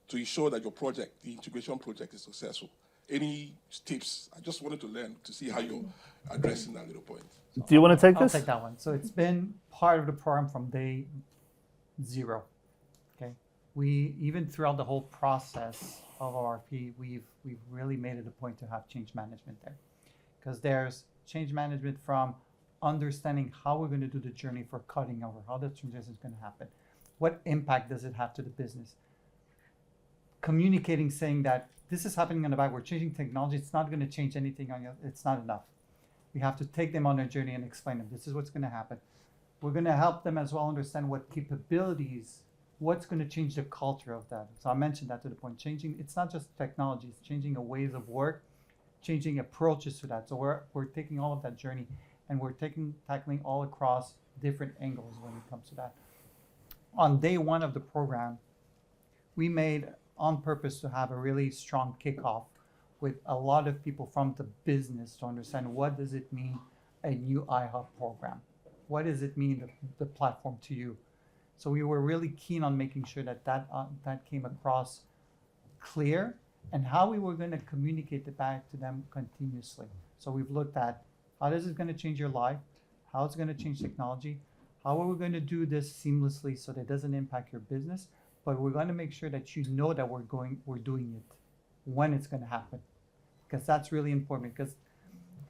to ensure that your project, the integration project, is successful? Any tips? I just wanted to learn to see how you're addressing that little point. Do you want to take I'll this? take that one. So it's been part of the program from day zero. Okay, we even throughout the whole process of RP, we've really made it a point to have change management there, because there's change management from understanding how we're going to do the journey for cutting over, how the transition is going to happen, what impact does it have to the business, communicating, saying that this is happening on the back, we're changing technology, it's not going to change anything on you, it's not enough. We have to take them on their journey and explain them, this is what's going to happen. We're going to help them as well understand what capabilities, what's going to change the culture of that. So I mentioned that to the point, changing, it's not just technology, it's changing the ways of work, changing approaches to that. So we're taking all of that journey, and we're tackling all across different angles when it comes to that. On day one of the program, we made on purpose to have a really strong kickoff with a lot of people from the business to understand what does it mean, a new iHub program. what does it mean, the platform to you? So we were really keen on making sure that that came across clear, and how we were going to communicate it back to them continuously. So we've looked at how this is going to change your life, how it's going to change technology, how are we going to do this seamlessly so that it doesn't impact your business, but we're going to make sure that you know that we're doing it when it's going to happen, because that's really important. Because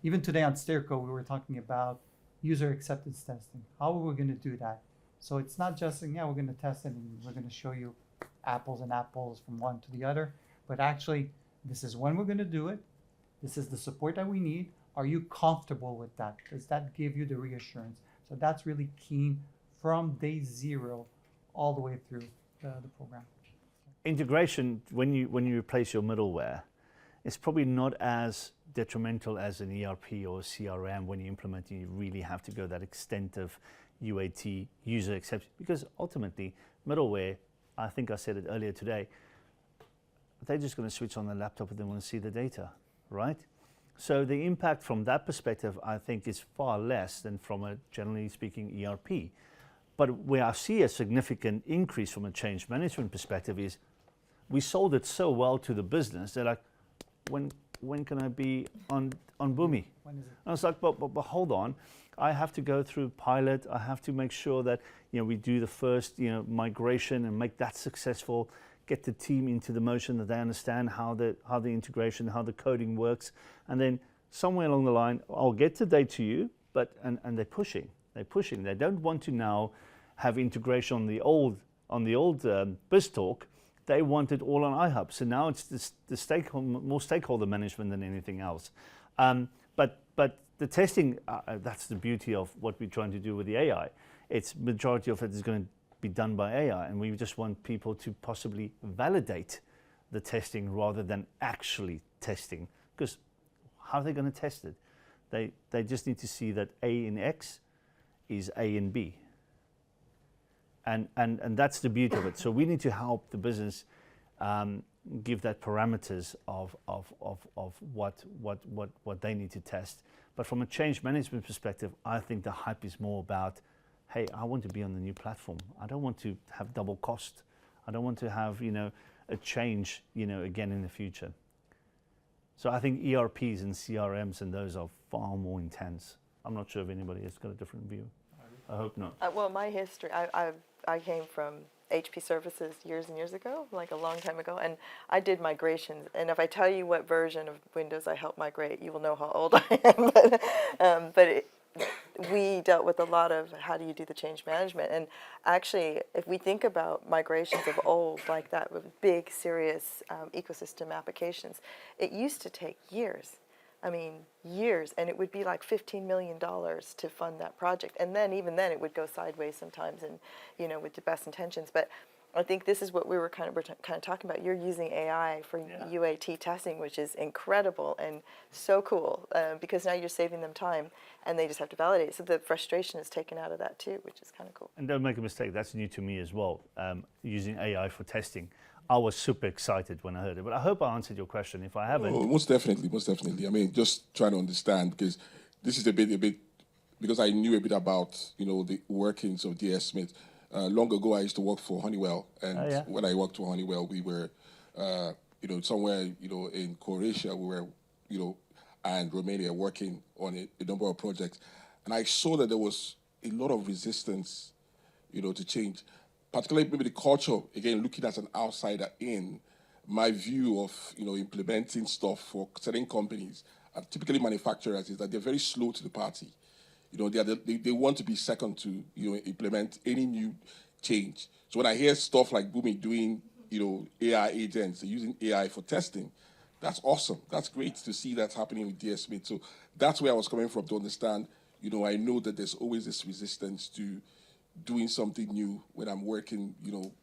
even today on Steerco, we were talking about user acceptance testing. How are we going to do that? So it's not just saying, yeah, we're going to test it and we're going to show you apples and apples from one to the other, but actually, this is when we're going to do it. This is the support that we need. Are you comfortable with that? Does that give you the reassurance? So that's really key from day zero all the way through the program. Integration, when you replace your middleware, it's probably not as detrimental as an ERP or a CRM. When you implement it, you really have to go that extent of UAT, user acceptance, because ultimately middleware, I think I said it earlier today, they're just going to switch on the laptop and they want to see the data, right? So the impact from that perspective, I think, is far less than from a, generally speaking, ERP. But where I see a significant increase from a change management perspective is we sold it so well to the business. They're like, when can I be on Boomi? When is it? And I was like, but hold on. I have to go through pilot. I have to make sure that we do the first migration and make that successful. Get the team into the motion that they understand how the integration, how the coding works, and then somewhere along the line, I'll get the date to you. But and they're pushing. They don't want to now have integration on the old BizTalk. They want it all on iHub. So now it's more stakeholder management than anything else. But the testing, that's the beauty of what we're trying to do with the AI. It's majority of it is going to be done by AI, and we just want people to possibly validate the testing rather than actually testing. Because how are they going to test it? They just need to see that A in X is A in B. And that's the beauty of it. So we need to help the business give that parameters of what they need to test. But from a change management perspective, I think the hype is more about, hey, I want to be on the new platform. I don't want to have double cost. I don't want to have a change again in the future. So I think ERPs and CRMs and those are far more intense. I'm not sure if anybody has got a different view. I hope not. Well, my history, I came from HP Services years and years ago, like a long time ago, and I did migrations. And if I tell you what version of Windows I helped migrate, you will know how old I am. We dealt with a lot of how do you do the change management. And actually, if we think about migrations of old like that with big, serious ecosystem applications, it used to take years. I mean, years, and it would be like $15 million to fund that project. And then, even then, it would go sideways sometimes, and with the best intentions. But I think this is what we were kind of talking about. You're using AI for UAT testing, which is incredible and so cool, because now you're saving them time, and they just have to validate. So the frustration is taken out of that too, which is kind of cool. And don't make a mistake, that's new to me as well, using AI for testing. I was super excited when I heard it, but I hope I answered your question. If I haven't, most definitely. I mean, just trying to understand, because this is a bit, because I knew a bit about the workings of DS Smith. Long ago, I used to work for Honeywell, and when I worked for Honeywell, we were, somewhere, in Croatia, we were, and Romania, working on a number of projects, and I saw that there was a lot of resistance, to change. Particularly maybe the culture, again, looking as an outsider in, my view of, implementing stuff for certain companies, typically manufacturers, is that they're very slow to the party. They want to be second to, implement any new change. So when I hear stuff like Boomi doing, AI agents, using AI for testing, that's awesome. That's great to see that happening with DS Smith. So that's where I was coming from, to understand, I know that there's always this resistance to doing something new when I'm working,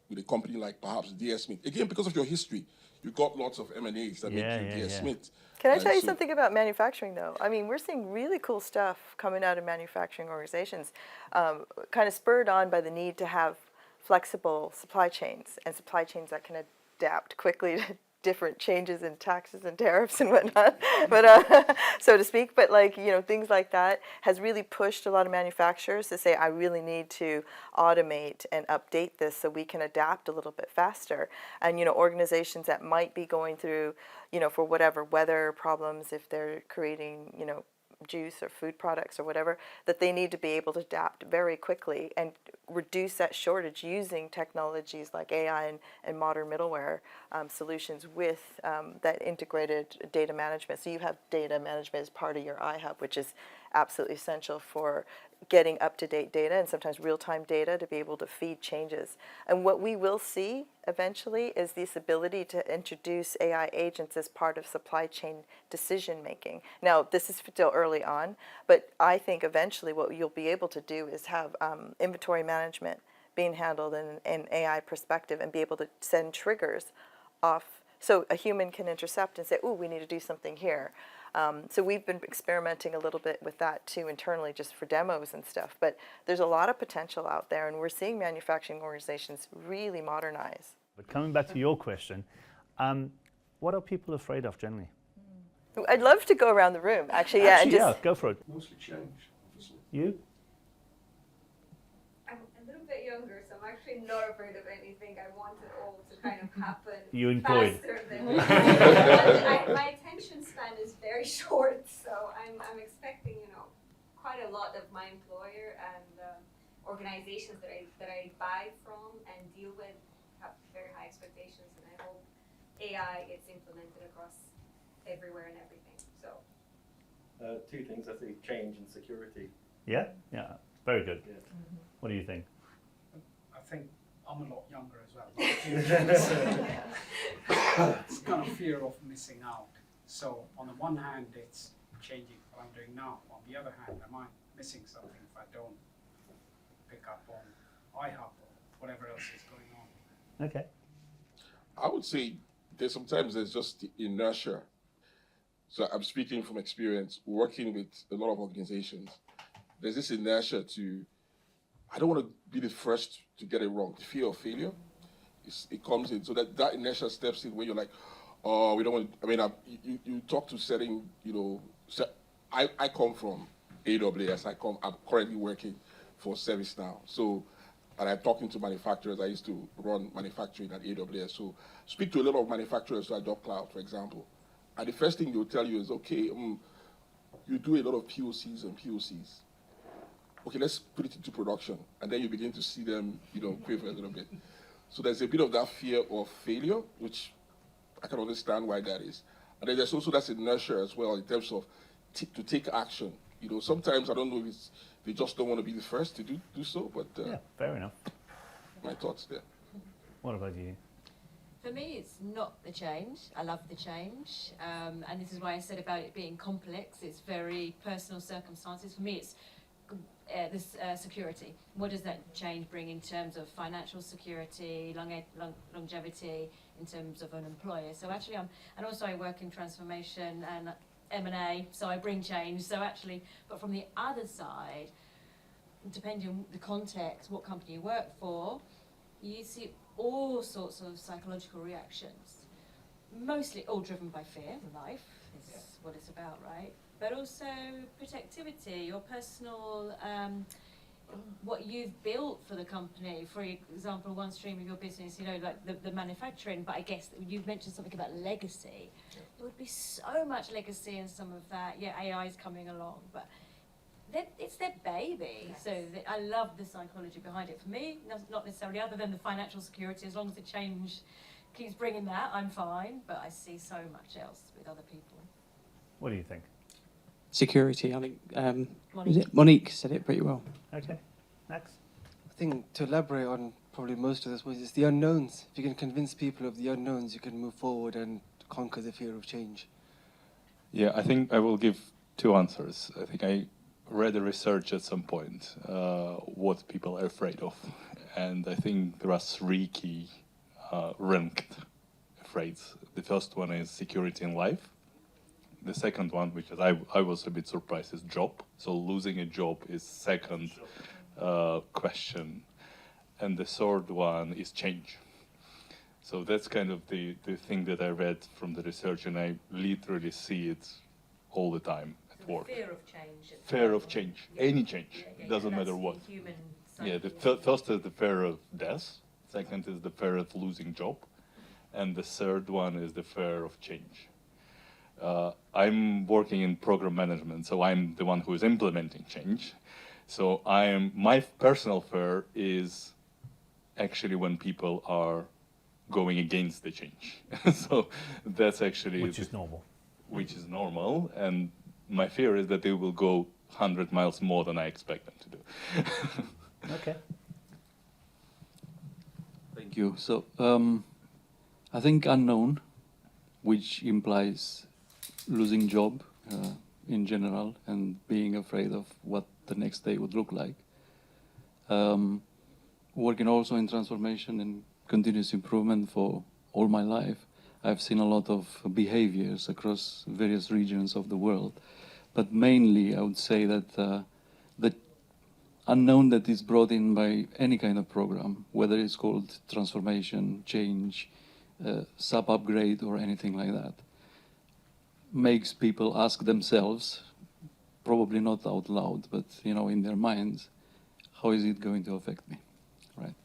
with a company like perhaps DS Smith. Again, because of your history, you've got lots of M&As that make you DS Smith. Can I tell you something about manufacturing, though? I mean, we're seeing really cool stuff coming out of manufacturing organizations, kind of spurred on by the need to have flexible supply chains, and supply chains that can adapt quickly different changes in taxes and tariffs and whatnot, but so to speak. But like, you know, things like that has really pushed a lot of manufacturers to say, I really need to automate and update this so we can adapt a little bit faster. And, you know, organizations that might be going through, you know, for whatever weather problems, if they're creating, you know, juice or food products or whatever, that they need to be able to adapt very quickly and reduce that shortage using technologies like AI and modern middleware solutions with that integrated data management. So you have data management as part of your iHub, which is absolutely essential for getting up-to-date data and sometimes real-time data to be able to feed changes. And what we will see eventually is this ability to introduce AI agents as part of supply chain decision making. Now, this is still early on, but I think eventually what you'll be able to do is have inventory management being handled in an AI perspective and be able to send triggers off so a human can intercept and say, oh, we need to do something here. So we've been experimenting a little bit with that too internally, just for demos and stuff. But there's a lot of potential out there, and we're seeing manufacturing organizations really modernize. But coming back to your question, what are people afraid of generally? I'd love to go around the room, actually. Yeah, go for it. Mostly change, obviously. You? I'm a little bit younger, so I'm actually not afraid of anything. I want it all to kind of happen You employed. faster than my attention span is very short, so I'm expecting, you know, quite a lot of my employer and organizations that I buy from and deal with have very high expectations, and I hope AI gets implemented across everywhere and everything. So two things, I think: change and security. Yeah? Yeah, very good. Yeah. What do you think? I think I'm a lot younger as well. It's kind of fear of missing out. So on the one hand, it's changing what I'm doing now. On the other hand, am I missing something if I don't pick up on iHub or whatever else is going on? Okay. I would say sometimes there's just the inertia. So I'm speaking from experience, working with a lot of organizations. There's this inertia to, I don't want to be the first to get it wrong. The fear of failure, it comes in. So that inertia steps in where you're like, oh, we don't want to, I mean, you talk to setting, you know, I come from AWS. I'm currently working for ServiceNow. So, and I'm talking to manufacturers. I used to run manufacturing at AWS. So speak to a lot of manufacturers who adopt cloud, for example. And the first thing they'll tell you is, okay, you do a lot of POCs and POCs. Okay, let's put it into production. And then you begin to see them, you know, quiver a little bit. So there's a bit of that fear of failure, which I can understand why that is. And then there's also that inertia as well in terms of to take action. You know, sometimes I don't know if they just don't want to be the first to do so, but Yeah, fair enough. my thoughts there. What about you? For me, it's not the change. I love the change. And this is why I said about it being complex. It's very personal circumstances. For me, it's this security. What does that change bring in terms of financial security, longevity, in terms of an employer? So actually, and also I work in transformation and M&A, so I bring change. So actually, but from the other side, depending on the context, what company you work for, you see all sorts of psychological reactions, mostly all driven by fear. Life is what it's about, right? But also protectivity, your personal, what you've built for the company. For example, one stream of your business, you know, like the manufacturing, but I guess you've mentioned something about legacy. There would be so much legacy in some of that. Yeah, AI is coming along, but it's their baby. So I love the psychology behind it. For me, not necessarily other than the financial security. As long as the change keeps bringing that, I'm fine. But I see so much else with other people. What do you think? Security, I think Monique said it pretty well. Okay, next. I think to elaborate on probably most of this was the unknowns. If you can convince people of the unknowns, you can move forward and conquer the fear of change. Yeah, I think I will give two answers. I think I read a research at some point what people are afraid of, and I think there are three key ranked afraids. The first one is security in life. The second one, which I was a bit surprised, is job. So losing a job is second question. And the third one is change. So that's kind of the thing that I read from the research, and I literally see it all the time at work. Fear of change. Fear of change, any change, Yeah, doesn't that's matter what. the human Yeah, the psyche. first is the fear of death, second is the fear of losing job, and the third one is the fear of change. I'm working in program management, so I'm the one who is implementing change. So my personal fear is actually when people are going against the change. So that's actually Which is normal. Which is normal, and my fear is that they will go 100 miles more than I expect them to do. Okay. Thank you. So I think unknown, which implies losing job in general and being afraid of what the next day would look like. Working also in transformation and continuous improvement for all my life, I've seen a lot of behaviors across various regions of the world. But mainly, I would say that the unknown that is brought in by any kind of program, whether it's called transformation, change, sub-upgrade, or anything like that, makes people ask themselves, probably not out loud, but in their minds, how is it going to affect me, right?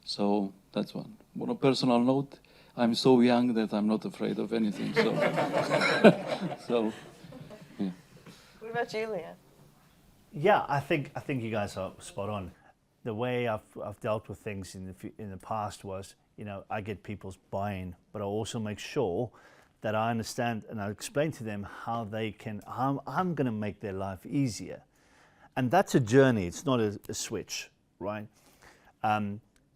So that's one. On a personal note, I'm so young that I'm not afraid of anything. So, yeah. What about you, Leah? Yeah, I think you guys are spot on. The way I've dealt with things in the past was, I get people's buy-in, but I also make sure that I understand and I explain to them how I'm going to make their life easier. And that's a journey, it's not a switch, right?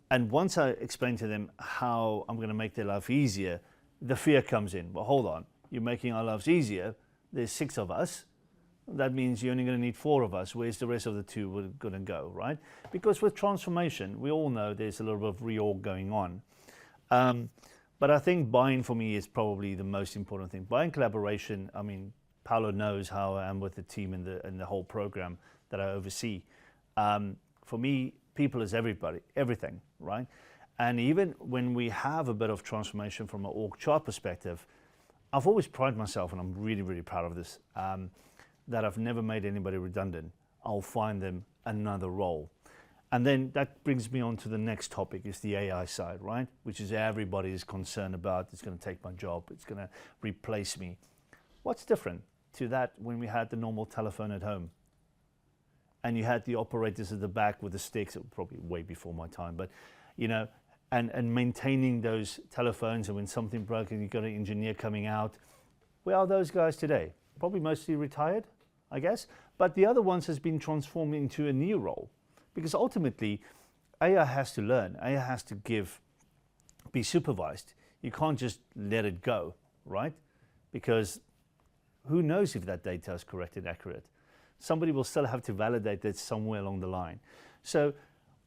And once I explain to them how I'm going to make their life easier, the fear comes in. Well, hold on, you're making our lives easier. There's 6 of us. That means you're only going to need 4 of us. Where's the rest of the 2 going to go, right? Because with transformation, we all know there's a little bit of reorg going on. But I think buying for me is probably the most important thing. Buying collaboration, I mean, Paolo knows how I am with the team and the whole program that I oversee. For me, people is everything, right? And even when we have a bit of transformation from an org chart perspective, I've always prided myself, and I'm really, really proud of this, that I've never made anybody redundant. I'll find them another role. And then that brings me on to the next topic, is the AI side, right? Which is everybody is concerned about. It's going to take my job. It's going to replace me. What's different to that when we had the normal telephone at home? And you had the operators at the back with the sticks, probably way before my time, but, and maintaining those telephones, and when something broke and you've got an engineer coming out, where are those guys today? Probably mostly retired, I guess. But the other ones has been transformed into a new role. Because ultimately, AI has to learn, AI has to be supervised. You can't just let it go, right? Because who knows if that data is correct and accurate? Somebody will still have to validate that somewhere along the line. So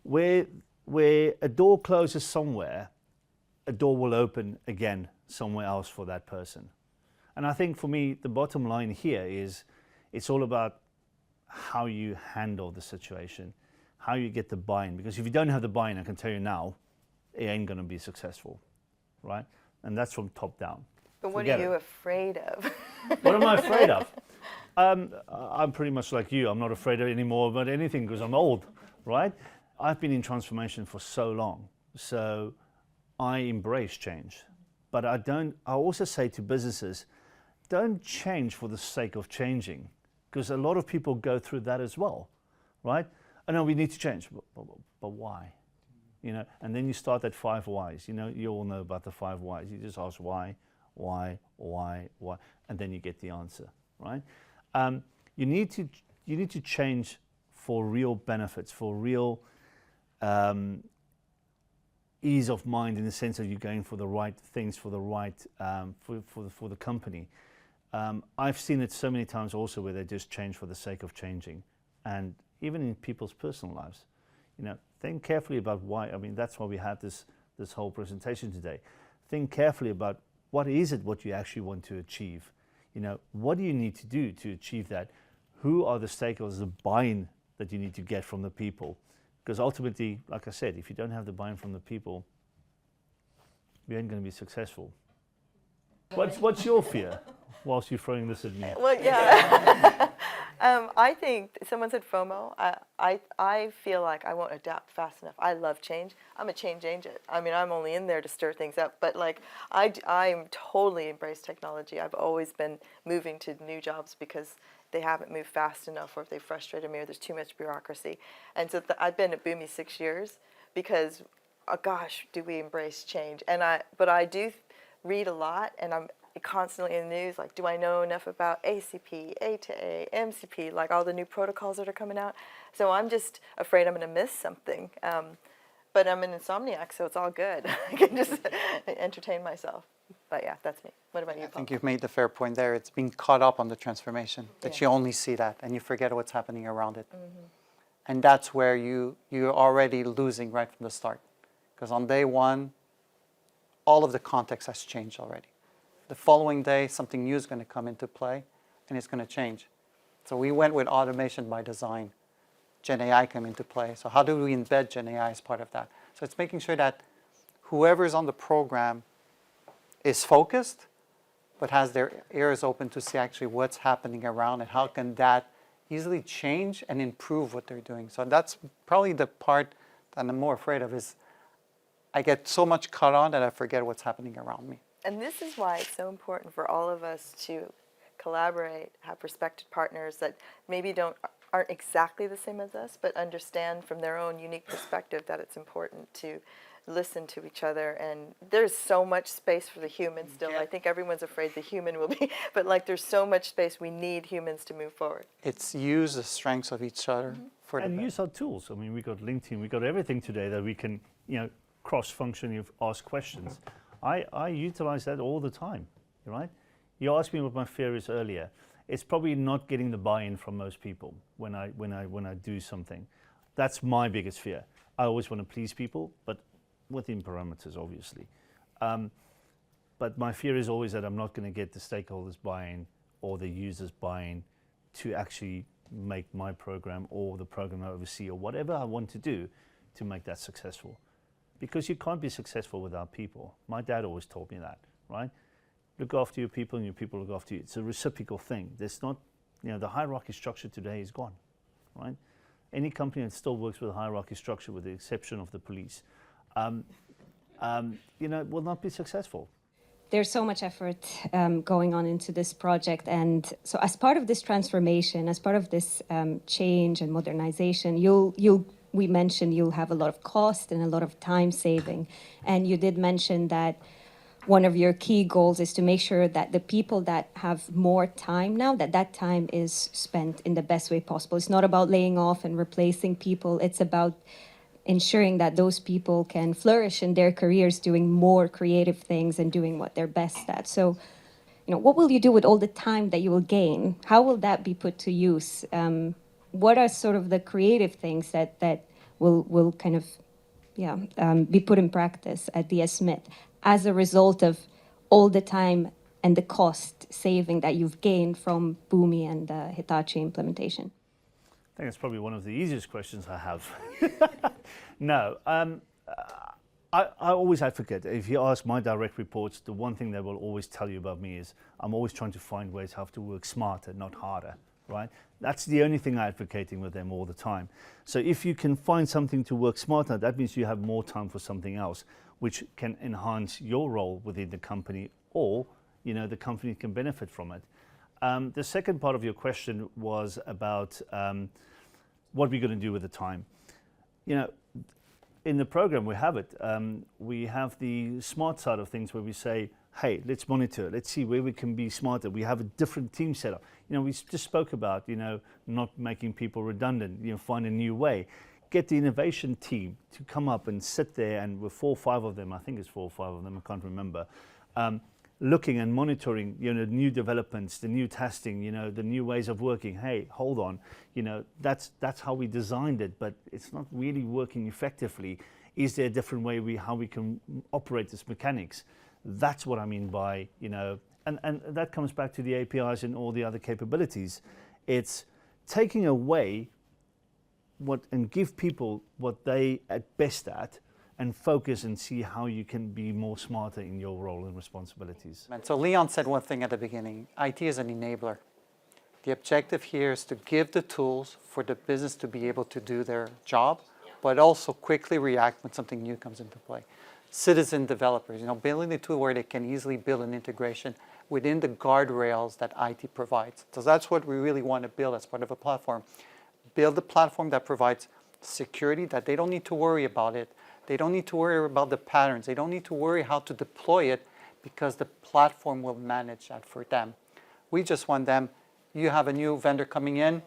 where a door closes somewhere, a door will open again somewhere else for that person. And I think for me, the bottom line here is it's all about how you handle the situation, how you get the buy-in. Because if you don't have the buy-in, I can tell you now, it ain't going to be successful, right? And that's from top down. But what Forget are you it. afraid of? What am I afraid of? I'm pretty much like you. I'm not afraid of anymore about anything because I'm old, right? I've been in transformation for so long, so I embrace change. But I also say to businesses, don't change for the sake of changing, because a lot of people go through that as well, right? I know we need to change, but why? And then you start at 5 whys. You all know about the 5 whys. You just ask why, and then you get the answer, right? You need to change for real benefits, for real ease of mind, in the sense of you going for the right things, for the right for the company. I've seen it so many times also where they just change for the sake of changing, and even in people's personal lives. Think carefully about why. I mean, that's why we had this whole presentation today. Think carefully about what you actually want to achieve. What do you need to do to achieve that? Who are the stakeholders, the buy-in that you need to get from the people? Because ultimately, like I said, if you don't have the buy-in from the people, we ain't going to be successful. What's your fear? Whilst you're throwing this at me. Well, yeah. I think someone said FOMO. I feel like I won't adapt fast enough. I love change. I'm a change agent. I mean, I'm only in there to stir things up. But like, I'm totally embraced technology. I've always been moving to new jobs because they haven't moved fast enough, or if they frustrated me, or there's too much bureaucracy. And so I've been at Boomi 6 years because, oh gosh, do we embrace change? But I do read a lot, and I'm constantly in the news, like, do I know enough about ACP, A2A, MCP, like all the new protocols that are coming out? So I'm just afraid I'm going to miss something. But I'm an insomniac, so it's all good. I can just entertain myself. But yeah, that's me. What about you, Paul? I think you've made the fair point there. It's being caught up on the transformation, that you only see that and you forget what's happening around it. And that's where you're already losing right from the start. Because on day one, all of the context has changed already. The following day, something new is going to come into play, and it's going to change. So we went with automation by design. Gen AI came into play. So how do we embed Gen AI as part of that? So it's making sure that whoever's on the program is focused, but has their ears open to see actually what's happening around and how can that easily change and improve what they're doing. So that's probably the part that I'm more afraid of, is I get so much caught on that I forget what's happening around me. And this is why it's so important for all of us to collaborate, have respected partners that maybe aren't exactly the same as us, but understand from their own unique perspective that it's important to listen to each other. And there's so much space for the human still. I think everyone's afraid the human will be, but like there's so much space. We need humans to move forward. It's use the strengths of each other for the and best. use our tools. I mean, we got LinkedIn, we got everything today that we can, cross-function, ask questions. I utilize that all the time, right? You asked me what my fear is earlier. It's probably not getting the buy-in from most people when I do something. That's my biggest fear. I always want to please people, but within parameters, obviously. But my fear is always that I'm not going to get the stakeholders buy-in or the users buy-in to actually make my program or the program I oversee or whatever I want to do to make that successful. Because you can't be successful without people. My dad always taught me that, right? Look after your people and your people look after you. It's a reciprocal thing. There's not, the hierarchy structure today is gone, right? Any company that still works with a hierarchy structure, with the exception of the police, will not be successful. There's so much effort going on into this project. And so as part of this transformation, as part of this change and modernization, we mentioned you'll have a lot of cost and a lot of time saving. And you did mention that one of your key goals is to make sure that the people that have more time now, that time is spent in the best way possible. It's not about laying off and replacing people. It's about ensuring that those people can flourish in their careers doing more creative things and doing what they're best at. So, what will you do with all the time that you will gain? How will that be put to use? What are sort of the creative things that will kind of be put in practice at DS Smith as a result of all the time and the cost saving that you've gained from Boomi and the Hitachi implementation? I think it's probably one of the easiest questions I have. No, I always advocate, if you ask my direct reports, the one thing they will always tell you about me is I'm always trying to find ways how to work smarter, not harder, right? That's the only thing I'm advocating with them all the time. So if you can find something to work smarter, that means you have more time for something else, which can enhance your role within the company, or the company can benefit from it. The second part of your question was about what we're going to do with the time. In the program we have it. We have the smart side of things where we say, hey, let's monitor, let's see where we can be smarter. We have a different team setup. We just spoke about, not making people redundant, find a new way. Get the innovation team to come up and sit there, and with 4 or 5 of them, I think it's 4 or 5 of them, I can't remember, looking and monitoring, new developments, the new testing, the new ways of working. Hey, hold on, that's how we designed it, but it's not really working effectively. Is there a different way how we can operate this mechanics? That's what I mean by, and that comes back to the APIs and all the other capabilities. It's taking away and give people what they are best at, and focus and see how you can be more smarter in your role and responsibilities. And so Leon said one thing at the beginning, IT is an enabler. The objective here is to give the tools for the business to be able to do their job, but also quickly react when something new comes into play. Citizen developers, building a tool where they can easily build an integration within the guardrails that IT provides. So that's what we really want to build as part of a platform. Build a platform that provides security, that they don't need to worry about it. They don't need to worry about the patterns. They don't need to worry how to deploy it because the platform will manage that for them. We just want them, you have a new vendor coming in,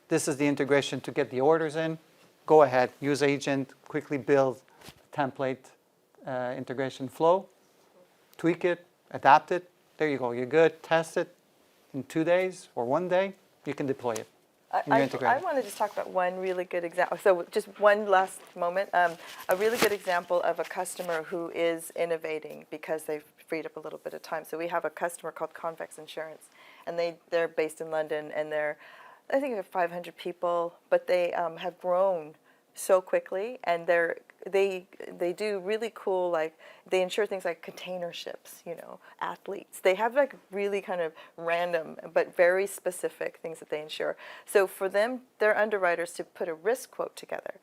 this is the integration to get the orders in, go ahead, use agent, quickly build template integration flow, tweak it, adapt it, there you go, you're good, test it in 2 days or 1 day, you can deploy it. I want to just talk about one really good example. So just one last moment. A really good example of a customer who is innovating because they've freed up a little bit of time. So we have a customer called Convex Insurance, and they're based in London, and I think they're 500 people, but they have grown so quickly, and they do really cool, like they insure things like container ships, athletes. They have like really kind of random but very specific things that they insure. So for them, their underwriters to put a risk quote together.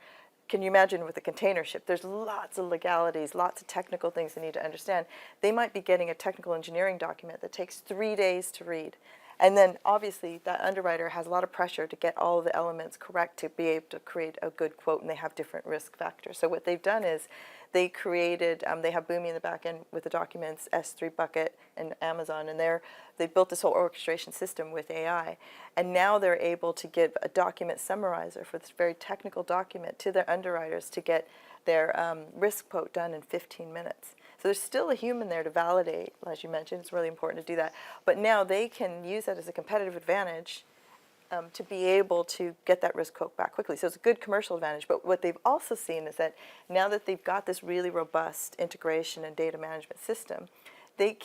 Can you imagine with a container ship, there's lots of legalities, lots of technical things they need to understand. They might be getting a technical engineering document that takes 3 days to read. And then obviously that underwriter has a lot of pressure to get all of the elements correct to be able to create a good quote, and they have different risk factors. So what they've done is they created, they have Boomi in the back end with the documents, S3 bucket and Amazon, and they built this whole orchestration system with AI. And now they're able to give a document summarizer for this very technical document to their underwriters to get their risk quote done in 15 minutes. So there's still a human there to validate, as you mentioned. It's really important to do that. But now they can use that as a competitive advantage to be able to get that risk quote back quickly. So it's a good commercial advantage. But what they've also seen is that now that they've got this really robust integration and data management system, they've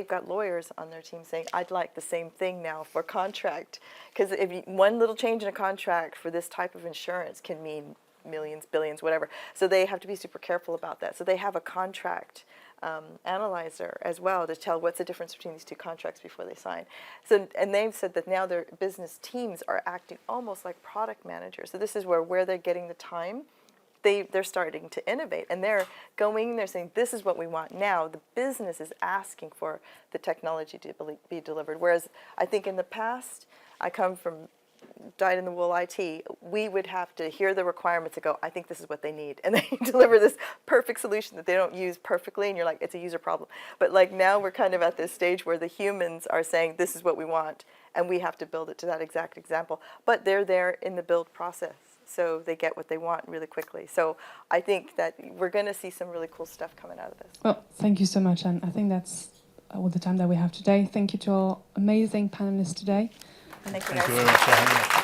got lawyers on their team saying, I'd like the same thing now for contract. Because one little change in a contract for this type of insurance can mean millions, billions, whatever. So they have to be super careful about that. So they have a contract analyzer as well to tell what's the difference between these two contracts before they sign. So, and they've said that now their business teams are acting almost like product managers. So this is where they're getting the time. They're starting to innovate, and they're saying, this is what we want now. The business is asking for the technology to be delivered. Whereas I think in the past, I come from dyed-in-the-wool IT, we would have to hear the requirements and go, I think this is what they need. And they deliver this perfect solution that they don't use perfectly, and you're like, it's a user problem. But like now we're kind of at this stage where the humans are saying, this is what we want, and we have to build it to that exact example. But they're there in the build process, so they get what they want really quickly. So I think that we're going to see some really cool stuff coming out of this. Well, thank you so much, and I think that's all the time that we have today. Thank you to our amazing panelists today. Thank you Thank you very much for having us.